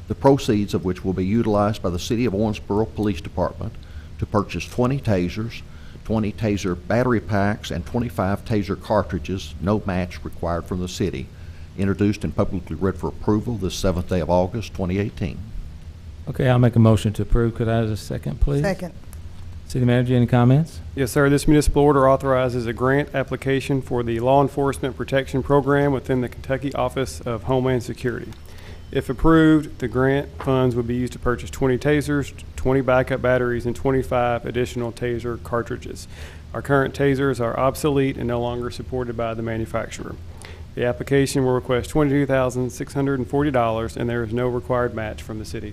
the proceeds of which will be utilized by the City of Owensboro Police Department to purchase 20 tasers, 20 taser battery packs, and 25 taser cartridges, no match required from the city. Introduced and publicly read for approval this 7th day of August, 2018. Okay, I'll make a motion to approve. Could I have a second, please? Second. City manager, any comments? Yes, sir. This municipal order authorizes a grant application for the Law Enforcement Protection Program within the Kentucky Office of Homeland Security. If approved, the grant funds would be used to purchase 20 tasers, 20 backup batteries, and 25 additional taser cartridges. Our current tasers are obsolete and no longer supported by the manufacturer. The application will request $22,640, and there is no required match from the city.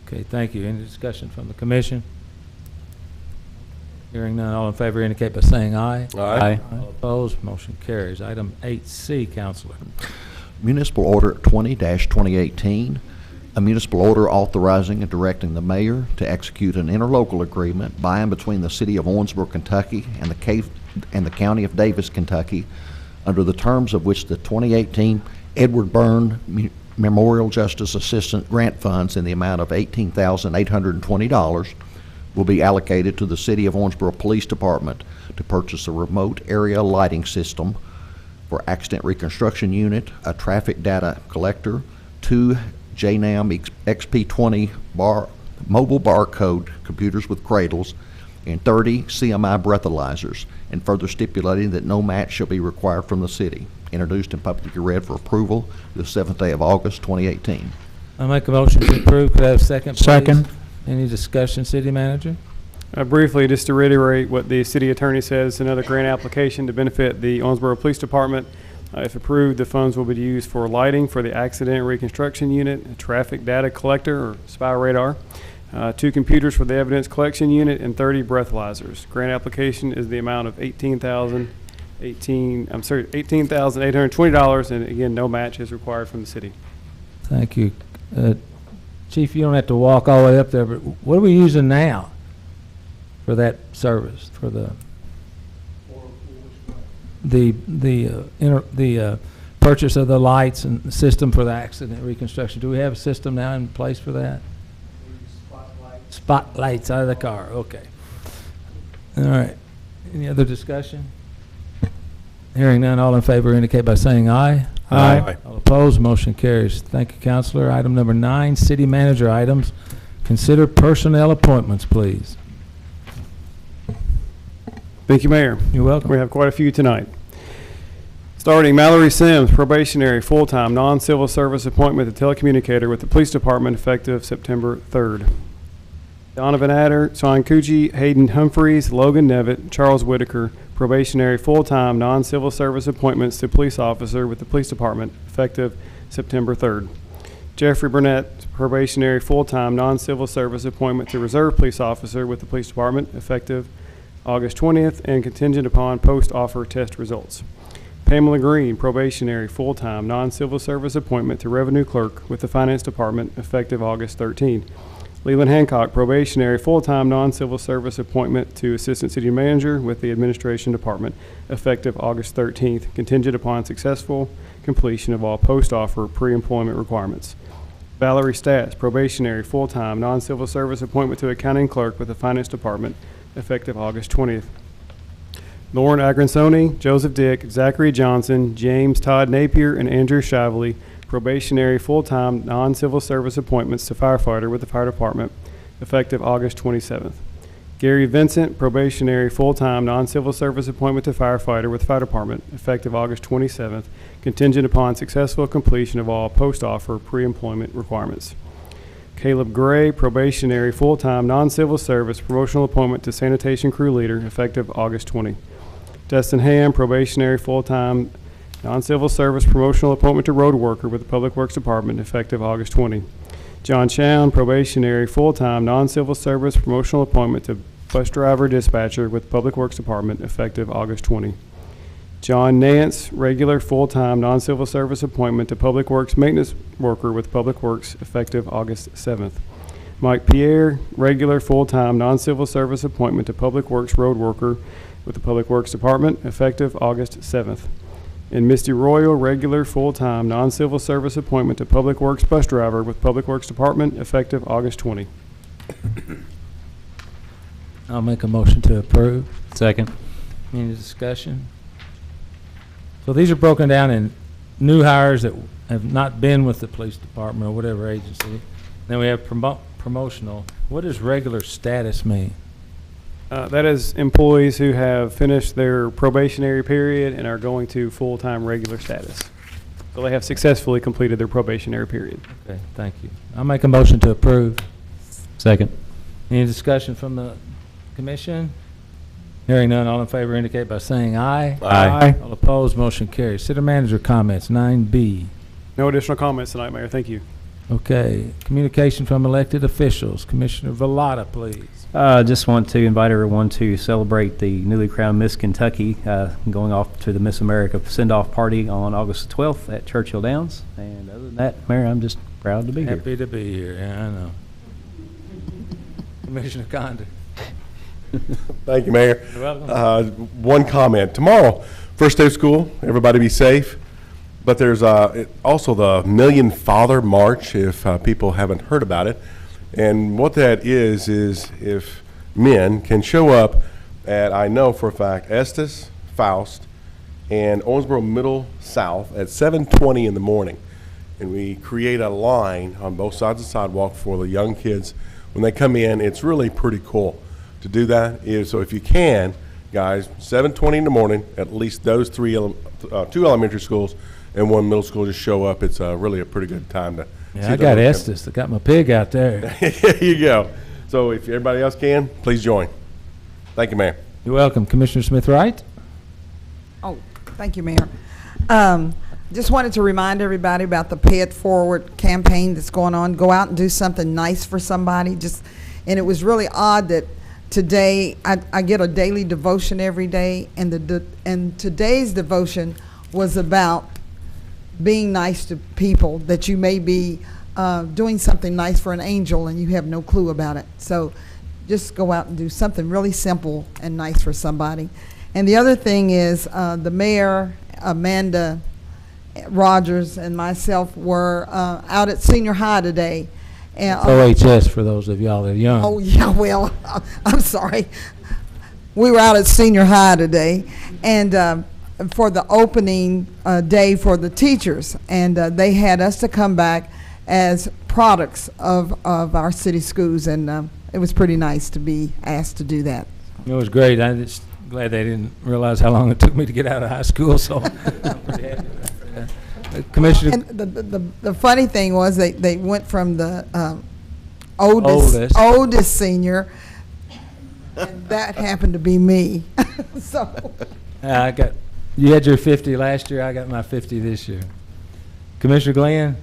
Okay, thank you. Any discussion from the commission? Hearing none, all in favor indicate by saying aye. Aye. All opposed, motion carries. Item 8C, Counselor. Municipal Order 20-2018, a municipal order authorizing and directing the mayor to execute an interlocal agreement by and between the City of Owensboro, Kentucky and the County of Davis, Kentucky, under the terms of which the 2018 Edward Byrne Memorial Justice Assistant Grant Funds in the amount of $18,820 will be allocated to the City of Owensboro Police Department to purchase a remote area lighting system for accident reconstruction unit, a traffic data collector, 2 JNAM XP20 mobile barcode computers with cradles, and 30 CMI breathalyzers, and further stipulating that no match shall be required from the city. Introduced and publicly read for approval the 7th day of August, 2018. I'll make a motion to approve. Could I have a second, please? Second. Any discussion, City manager? Briefly, just to reiterate what the city attorney says, another grant application to benefit the Owensboro Police Department. If approved, the funds will be used for lighting for the accident reconstruction unit, a traffic data collector or spy radar, 2 computers for the evidence collection unit, and 30 breathalyzers. Grant application is the amount of $18,820, and again, no match is required from the city. Thank you. Chief, you don't have to walk all the way up there, but what are we using now for that service, for the purchase of the lights and the system for the accident reconstruction. Do we have a system now in place for that? Spotlights out of the car, okay. All right. Any other discussion? Hearing none, all in favor indicate by saying aye. Aye. All opposed, motion carries. Thank you, Counselor. Item number 9, city manager items. Consider personnel appointments, please. Thank you, Mayor. You're welcome. We have quite a few tonight. Starting, Mallory Sims, probationary, full-time, non-civil service appointment to telecommunicator with the Police Department effective September 3rd. Donovan Adder, Sean Cucci, Hayden Humphreys, Logan Nevitt, Charles Whitaker, probationary, full-time, non-civil service appointments to police officer with the Police Department effective September 3rd. Jeffrey Burnett, probationary, full-time, non-civil service appointment to reserve police officer with the Police Department effective August 20th and contingent upon post-offer test results. Pamela Green, probationary, full-time, non-civil service appointment to revenue clerk with the Finance Department effective August 13th. Leland Hancock, probationary, full-time, non-civil service appointment to assistant city manager with the administration department effective August 13th, contingent upon successful completion of all post-offer pre-employment requirements. Valerie Stats, probationary, full-time, non-civil service appointment to accounting clerk with the finance department effective August 20th. Lauren Agrensoni, Joseph Dick, Zachary Johnson, James Todd Napier, and Andrew Shively, probationary, full-time, non-civil service appointments to firefighter with the fire department effective August 27th. Gary Vincent, probationary, full-time, non-civil service appointment to firefighter with the fire department effective August 27th, contingent upon successful completion of all post-offer pre-employment requirements. Caleb Gray, probationary, full-time, non-civil service promotional appointment to sanitation crew leader effective August 20. Dustin Ham, probationary, full-time, non-civil service promotional appointment to road worker with the Public Works Department effective August 20. John Chown, probationary, full-time, non-civil service promotional appointment to bus driver dispatcher with Public Works Department effective August 20. John Nance, regular, full-time, non-civil service appointment to Public Works maintenance worker with Public Works effective August 7th. Mike Pierre, regular, full-time, non-civil service appointment to Public Works road worker with the Public Works Department effective August 7th. And Misty Royal, regular, full-time, non-civil service appointment to Public Works bus driver with Public Works Department effective August 20. I'll make a motion to approve. Second. Any discussion? So these are broken down in new hires that have not been with the police department or whatever agency. Then we have promotional. What does regular status mean? That is employees who have finished their probationary period and are going to full-time regular status. So they have successfully completed their probationary period. Okay, thank you. I'll make a motion to approve. Second. Any discussion from the commission? Hearing none, all in favor indicate by saying aye. Aye. All opposed, motion carries. City manager comments, 9B. No additional comments tonight, Mayor. Thank you. Okay, communication from elected officials. Commissioner Vallata, please. Just want to invite everyone to celebrate the newly crowned Miss Kentucky, going off to the Miss America send-off party on August 12th at Churchill Downs. And other than that, Mayor, I'm just proud to be here. Happy to be here, yeah, I know. Commissioner Condon. Thank you, Mayor. You're welcome. One comment. Tomorrow, first day of school, everybody be safe. But there's also the Million Father March, if people haven't heard about it. And what that is if men can show up at, I know for a fact, Estes, Faust, and Owensboro Middle South at 7:20 in the morning. And we create a line on both sides of the sidewalk for the young kids. When they come in, it's really pretty cool to do that. So if you can, guys, 7:20 in the morning, at least those two elementary schools and one middle school just show up. It's really a pretty good time to Yeah, see I got those Estes. I got my pig out there. There you go. So if everybody else can, please join. Thank you, Mayor. You're welcome. Commissioner Smith-Wright? Oh, thank you, Mayor. Just wanted to remind everybody about the Pay It Forward campaign that's going on. Go out and do something nice for somebody. And it was really odd that today I get a daily devotion every day, and today's devotion was about being nice to people, that you may be doing something nice for an angel and you have no clue about it. So just go out and do something really simple and nice for somebody. And the other thing is the mayor, Amanda Rogers and myself were out at senior high today. And, OHS for those of y'all that are young. oh, yeah, well, I'm sorry. We were out at senior high today, and for the opening day for the teachers, and they had us to come back as products of our city schools, and it was pretty nice to be asked to do that. It was great. I'm just glad they didn't realize how long it took me to get out of high school, so I'm pretty happy about that. Commissioner. And the funny thing was they went from the oldest senior, and that happened to be me. So You had your 50 last year. I got my 50 this year. Commissioner Glenn.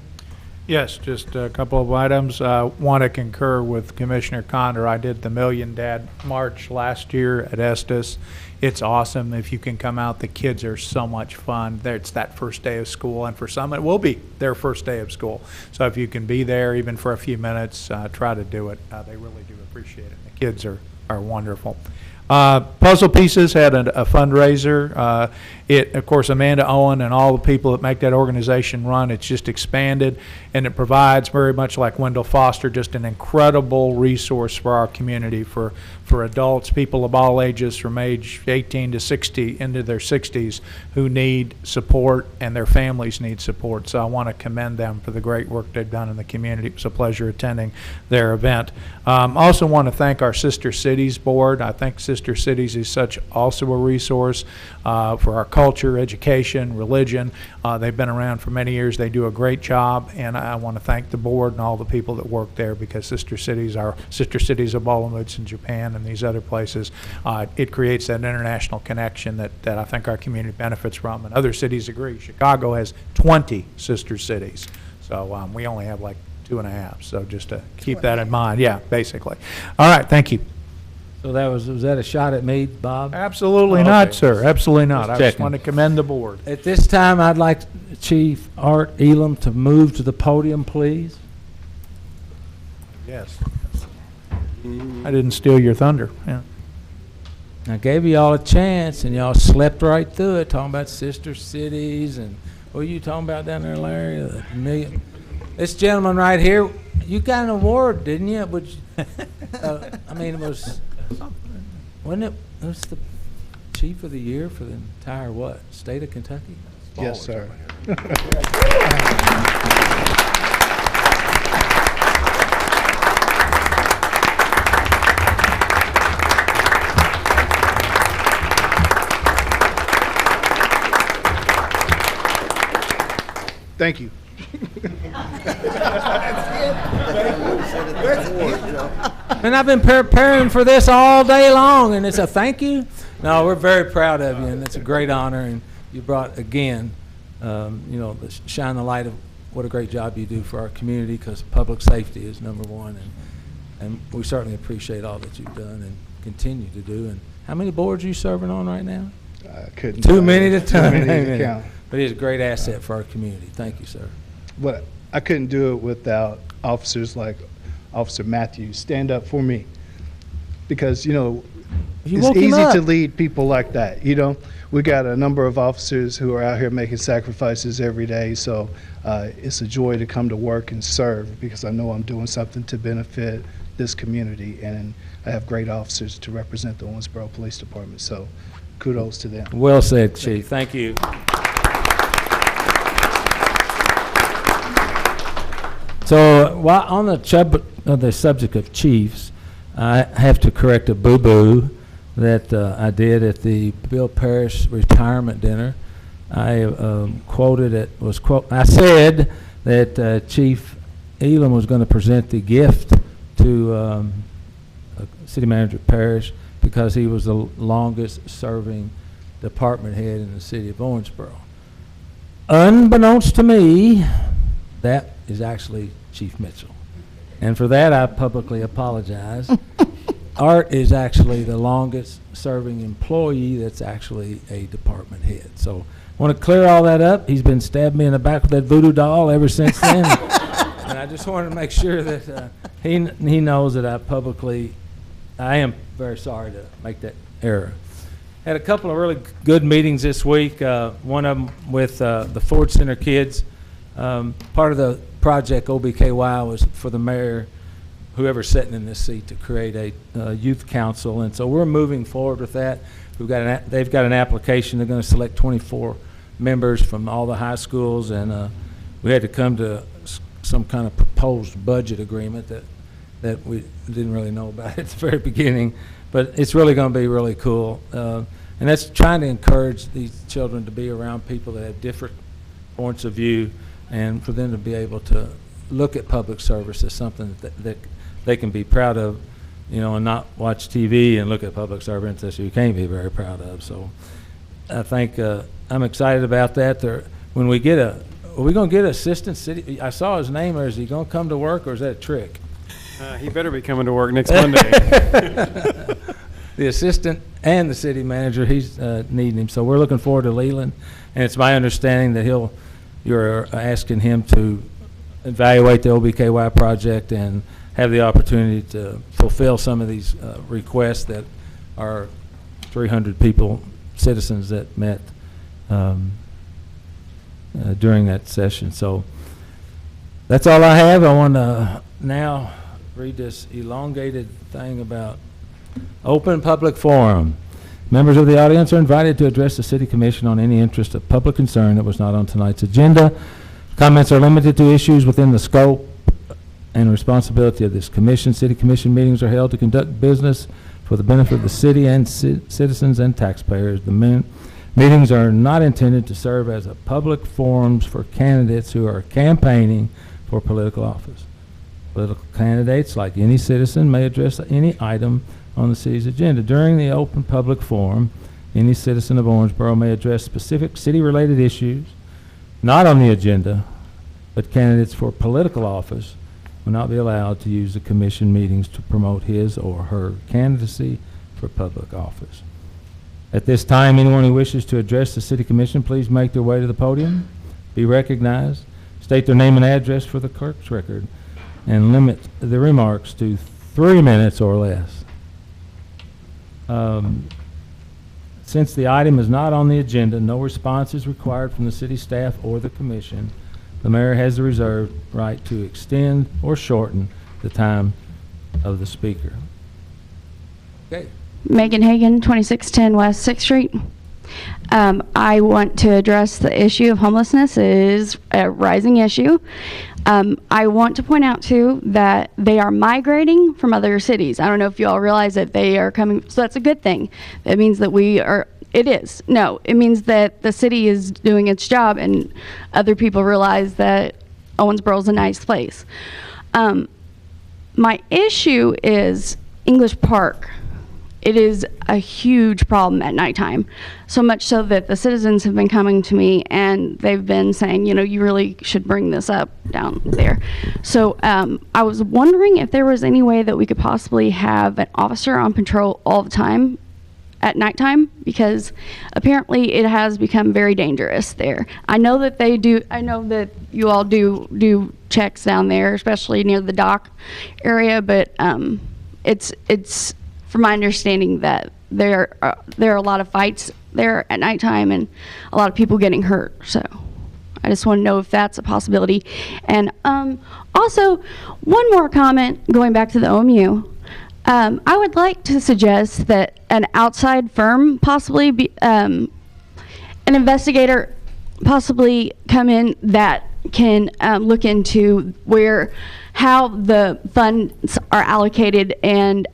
Yes, just a couple of items. Want to concur with Commissioner Condor. I did the Million Dad March last year at Estes. It's awesome. If you can come out, the kids are so much fun. It's that first day of school, and for some it will be their first day of school. So if you can be there even for a few minutes, try to do it. They really do appreciate it. The kids are wonderful. Puzzle Pieces had a fundraiser. Of course, Amanda Owen and all the people that make that organization run, it's just expanded, and it provides, very much like Wendell Foster, just an incredible resource for our community, for adults, people of all ages from age 18 to 60 into their 60s who need support, and their families need support. So I want to commend them for the great work they've done in the community. It was a pleasure attending their event. Also want to thank our Sister Cities Board. I think Sister Cities is such also a resource for our culture, education, religion. They've been around for many years. They do a great job, and I want to thank the board and all the people that work there, because Sister Cities are Sister Cities of Olomouc in Japan and these other places. It creates that international connection that I think our community benefits from, and other cities agree. Chicago has 20 sister cities, so we only have like 2.5, so just to keep that in mind. Yeah, basically. All right, thank you. So was that a shot at me, Bob? Absolutely not, sir. Absolutely not. I just want to commend the board. At this time, I'd like Chief Art Elam to move to the podium, please. Yes. I didn't steal your thunder. Yeah. I gave you all a chance, and y'all slept right through it, talking about sister cities and what are you talking about down there, Larry? The million. This gentleman right here, you got an award, didn't you? Which, I mean, it was. Wasn't it? It was the chief of the year for the entire state of Kentucky? Yes, sir. Thank you. And I've been preparing for this all day long, and it's a thank you. No, we're very proud of you, and it's a great honor. And you brought again, shine the light of what a great job you do for our community, because public safety is number one, and we certainly appreciate all that you've done and continue to do. And how many boards are you serving on right now? Couldn't Too many to count. Too many to count. But he's a great asset for our community. Thank you, sir. But I couldn't do it without officers like Officer Matthews stand up for me, because it's easy to lead people like that. We got a number of officers who are out here making sacrifices every day, so it's a joy to come to work and serve, because I know I'm doing something to benefit this community, and I have great officers to represent the Owensboro Police Department, so kudos to them. Well said, Chief. Thank you. So while on the subject of chiefs, I have to correct a boo-boo that I did at the Bill Parrish retirement dinner. I I said that Chief Elam was going to present the gift to City Manager Parrish because he was the longest serving department head in the city of Owensboro. Unbeknownst to me, that is actually Chief Mitchell. And for that, I publicly apologize. Art is actually the longest serving employee that's actually a department head. So I want to clear all that up. He's been stabbing me in the back with that voodoo doll ever since then. And I just wanted to make sure that he knows that I am very sorry to make that error. Had a couple of really good meetings this week. One of them with the Ford Center kids. Part of the project OBKY was for the mayor, whoever's sitting in this seat, to create a youth council, and so we're moving forward with that. They've got an application. They're going to select 24 members from all the high schools, and we had to come to some kind of proposed budget agreement that we didn't really know about at the very beginning, but it's really going to be really cool. And that's trying to encourage these children to be around people that have different points of view, and for them to be able to look at public service as something that they can be proud of, you know, and not watch TV and look at public service that you can't be very proud of. So I think I'm excited about that. When we get are we going to get assistant city? I saw his name. Or is he going to come to work, or is that a trick? He better be coming to work next Monday. The assistant and the city manager, he's needing him. So we're looking forward to Leland, and it's my understanding that you're asking him to evaluate the OBKY project and have the opportunity to fulfill some of these requests that our 300 people, citizens that met during that session. So that's all I have. I want to now read this elongated thing about open public forum. Members of the audience are invited to address the City Commission on any interest of public concern that was not on tonight's agenda. Comments are limited to issues within the scope and responsibility of this commission. City Commission meetings are held to conduct business for the benefit of the city and citizens and taxpayers. The meetings are not intended to serve as a public forums for candidates who are campaigning for political office. Political candidates, like any citizen, may address any item on the city's agenda. During the open public forum, any citizen of Owensboro may address specific city-related issues not on the agenda, but candidates for political office will not be allowed to use the commission meetings to promote his or her candidacy for public office. At this time, anyone who wishes to address the City Commission, please make their way to the podium, be recognized, state their name and address for the clerk's record, and limit the remarks to 3 minutes or less. Since the item is not on the agenda, no response is required from the city staff or the commission. The mayor has the reserved right to extend or shorten the time of the speaker. Okay. Megan Hagan, 2610 West 6th Street. I want to address the issue of homelessness. It is a rising issue. I want to point out, too, that they are migrating from other cities. I don't know if you all realize that they are coming, so that's a good thing. That means that it means that the city is doing its job and other people realize that Owensboro is a nice place. My issue is English Park. It is a huge problem at nighttime, so much so that the citizens have been coming to me and they've been saying, you know, you really should bring this up down there. So I was wondering if there was any way that we could possibly have an officer on patrol all the time at nighttime, because apparently it has become very dangerous there. I know that you all do checks down there, especially near the dock area, but it's from my understanding that there are a lot of fights there at nighttime and a lot of people getting hurt. So I just want to know if that's a possibility. And also, one more comment going back to the OMU. I would like to suggest that an outside firm, possibly an investigator, possibly come in that can look into how the funds are allocated, and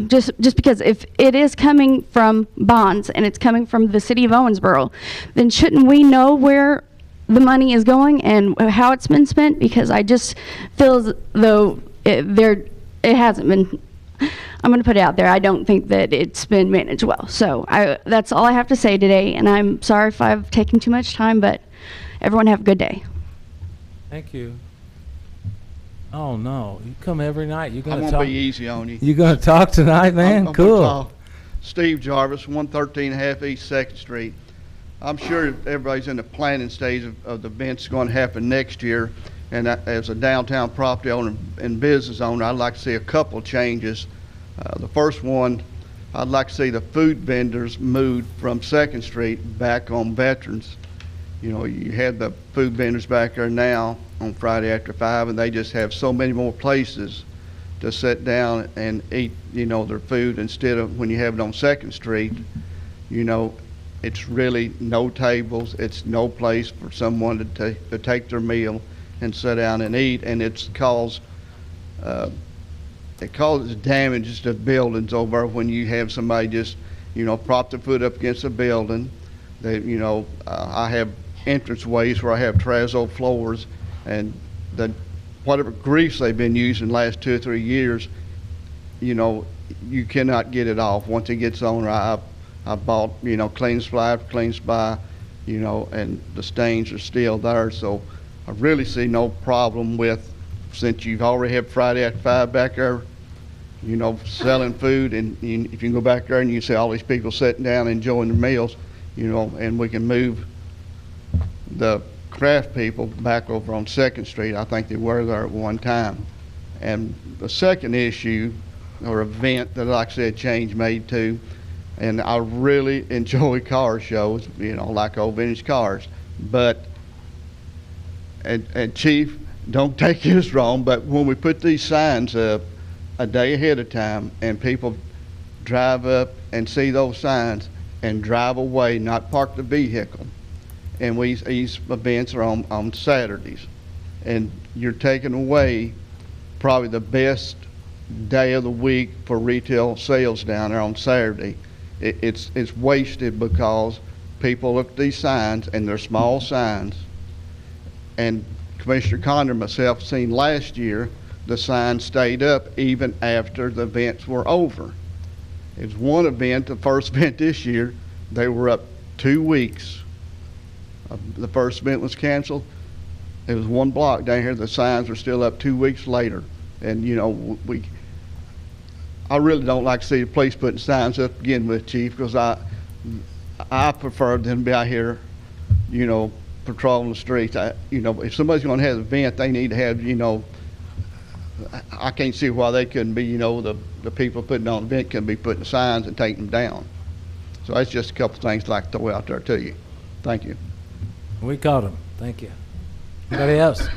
just because if it is coming from bonds and it's coming from the city of Owensboro, then shouldn't we know where the money is going and how it's been spent? Because I just feel as though it hasn't been. I'm going to put it out there. I don't think that it's been managed well. So that's all I have to say today, and I'm sorry if I've taken too much time, but everyone have a good day. Thank you. Oh no, you come every night. You're I'm gonna gonna be easy on you. You gonna talk tonight, man? I'm cool. gonna call Steve Jarvis, 113 half East 2nd Street. I'm sure everybody's in the planning stage of the events going to happen next year. And as a downtown property owner and business owner, I'd like to see a couple changes. The first one, I'd like to see the food vendors moved from Second Street back on Veterans. You know, you have the food vendors back there now on Friday after 5, and they just have so many more places to sit down and eat, you know, their food, instead of when you have it on Second Street. You know, it's really no tables, it's no place for someone to take their meal and sit down and eat, and it causes damage to buildings over when you have somebody just, you know, prop their foot up against a building. They, you know, I have entrance ways where I have terrazzo floors, and whatever grease they've been using the last 2 or 3 years, you know, you cannot get it off. Once it gets on, I bought, you know, Clean Spy, you know, and the stains are still there. So I really see no problem with, since you've already had Friday after 5 back there, you know, selling food, and if you can go back there and you see all these people sitting down enjoying their meals, you know, and we can move the craft people back over on Second Street. I think they were there at one time. And the second issue or event that, like I said, change made to, and I really enjoy car shows, you know, like old vintage cars, but, and Chief, don't take this wrong, but when we put these signs up a day ahead of time and people drive up and see those signs and drive away, not park the vehicle, and these events are on Saturdays, and you're taking away probably the best day of the week for retail sales down there on Saturday. It's wasted because people look at these signs, and they're small signs, and Commissioner Condor and myself seen last year the signs stayed up even after the events were over. It was one event, the first event this year, they were up 2 weeks. The first event was canceled. It was 1 block down here. The signs were still up 2 weeks later. And, you know, I really don't like to see the police putting signs up to begin with, Chief, because I prefer them to be out here, you know, patrolling the streets. You know, if somebody's going to have an event, they need to have, you know, I can't see why they couldn't be, you know, the people putting on the event couldn't be putting signs and taking them down. So that's just a couple of things I'd like to throw out there to you. Thank you. We caught him. Thank you. Anybody else?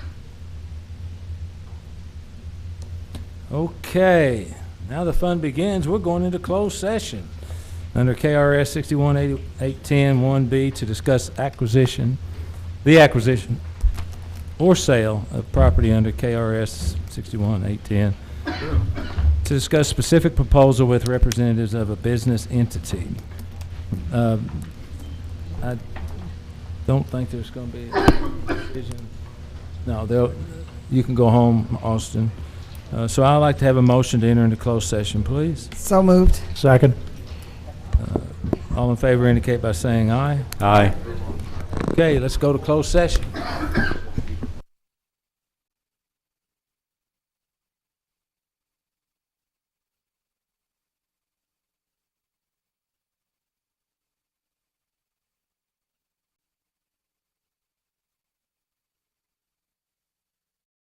Okay. Now the fun begins. We're going into closed session under KRS 61-810-1B to discuss the acquisition or sale of property under KRS 61-810, to discuss specific proposal with representatives of a business entity. I don't think there's going to be a decision. No, you can go home, Austin. So I'd like to have a motion to enter into closed session, please. So moved. Second. All in favor indicate by saying aye. Aye. Okay, let's go to closed session.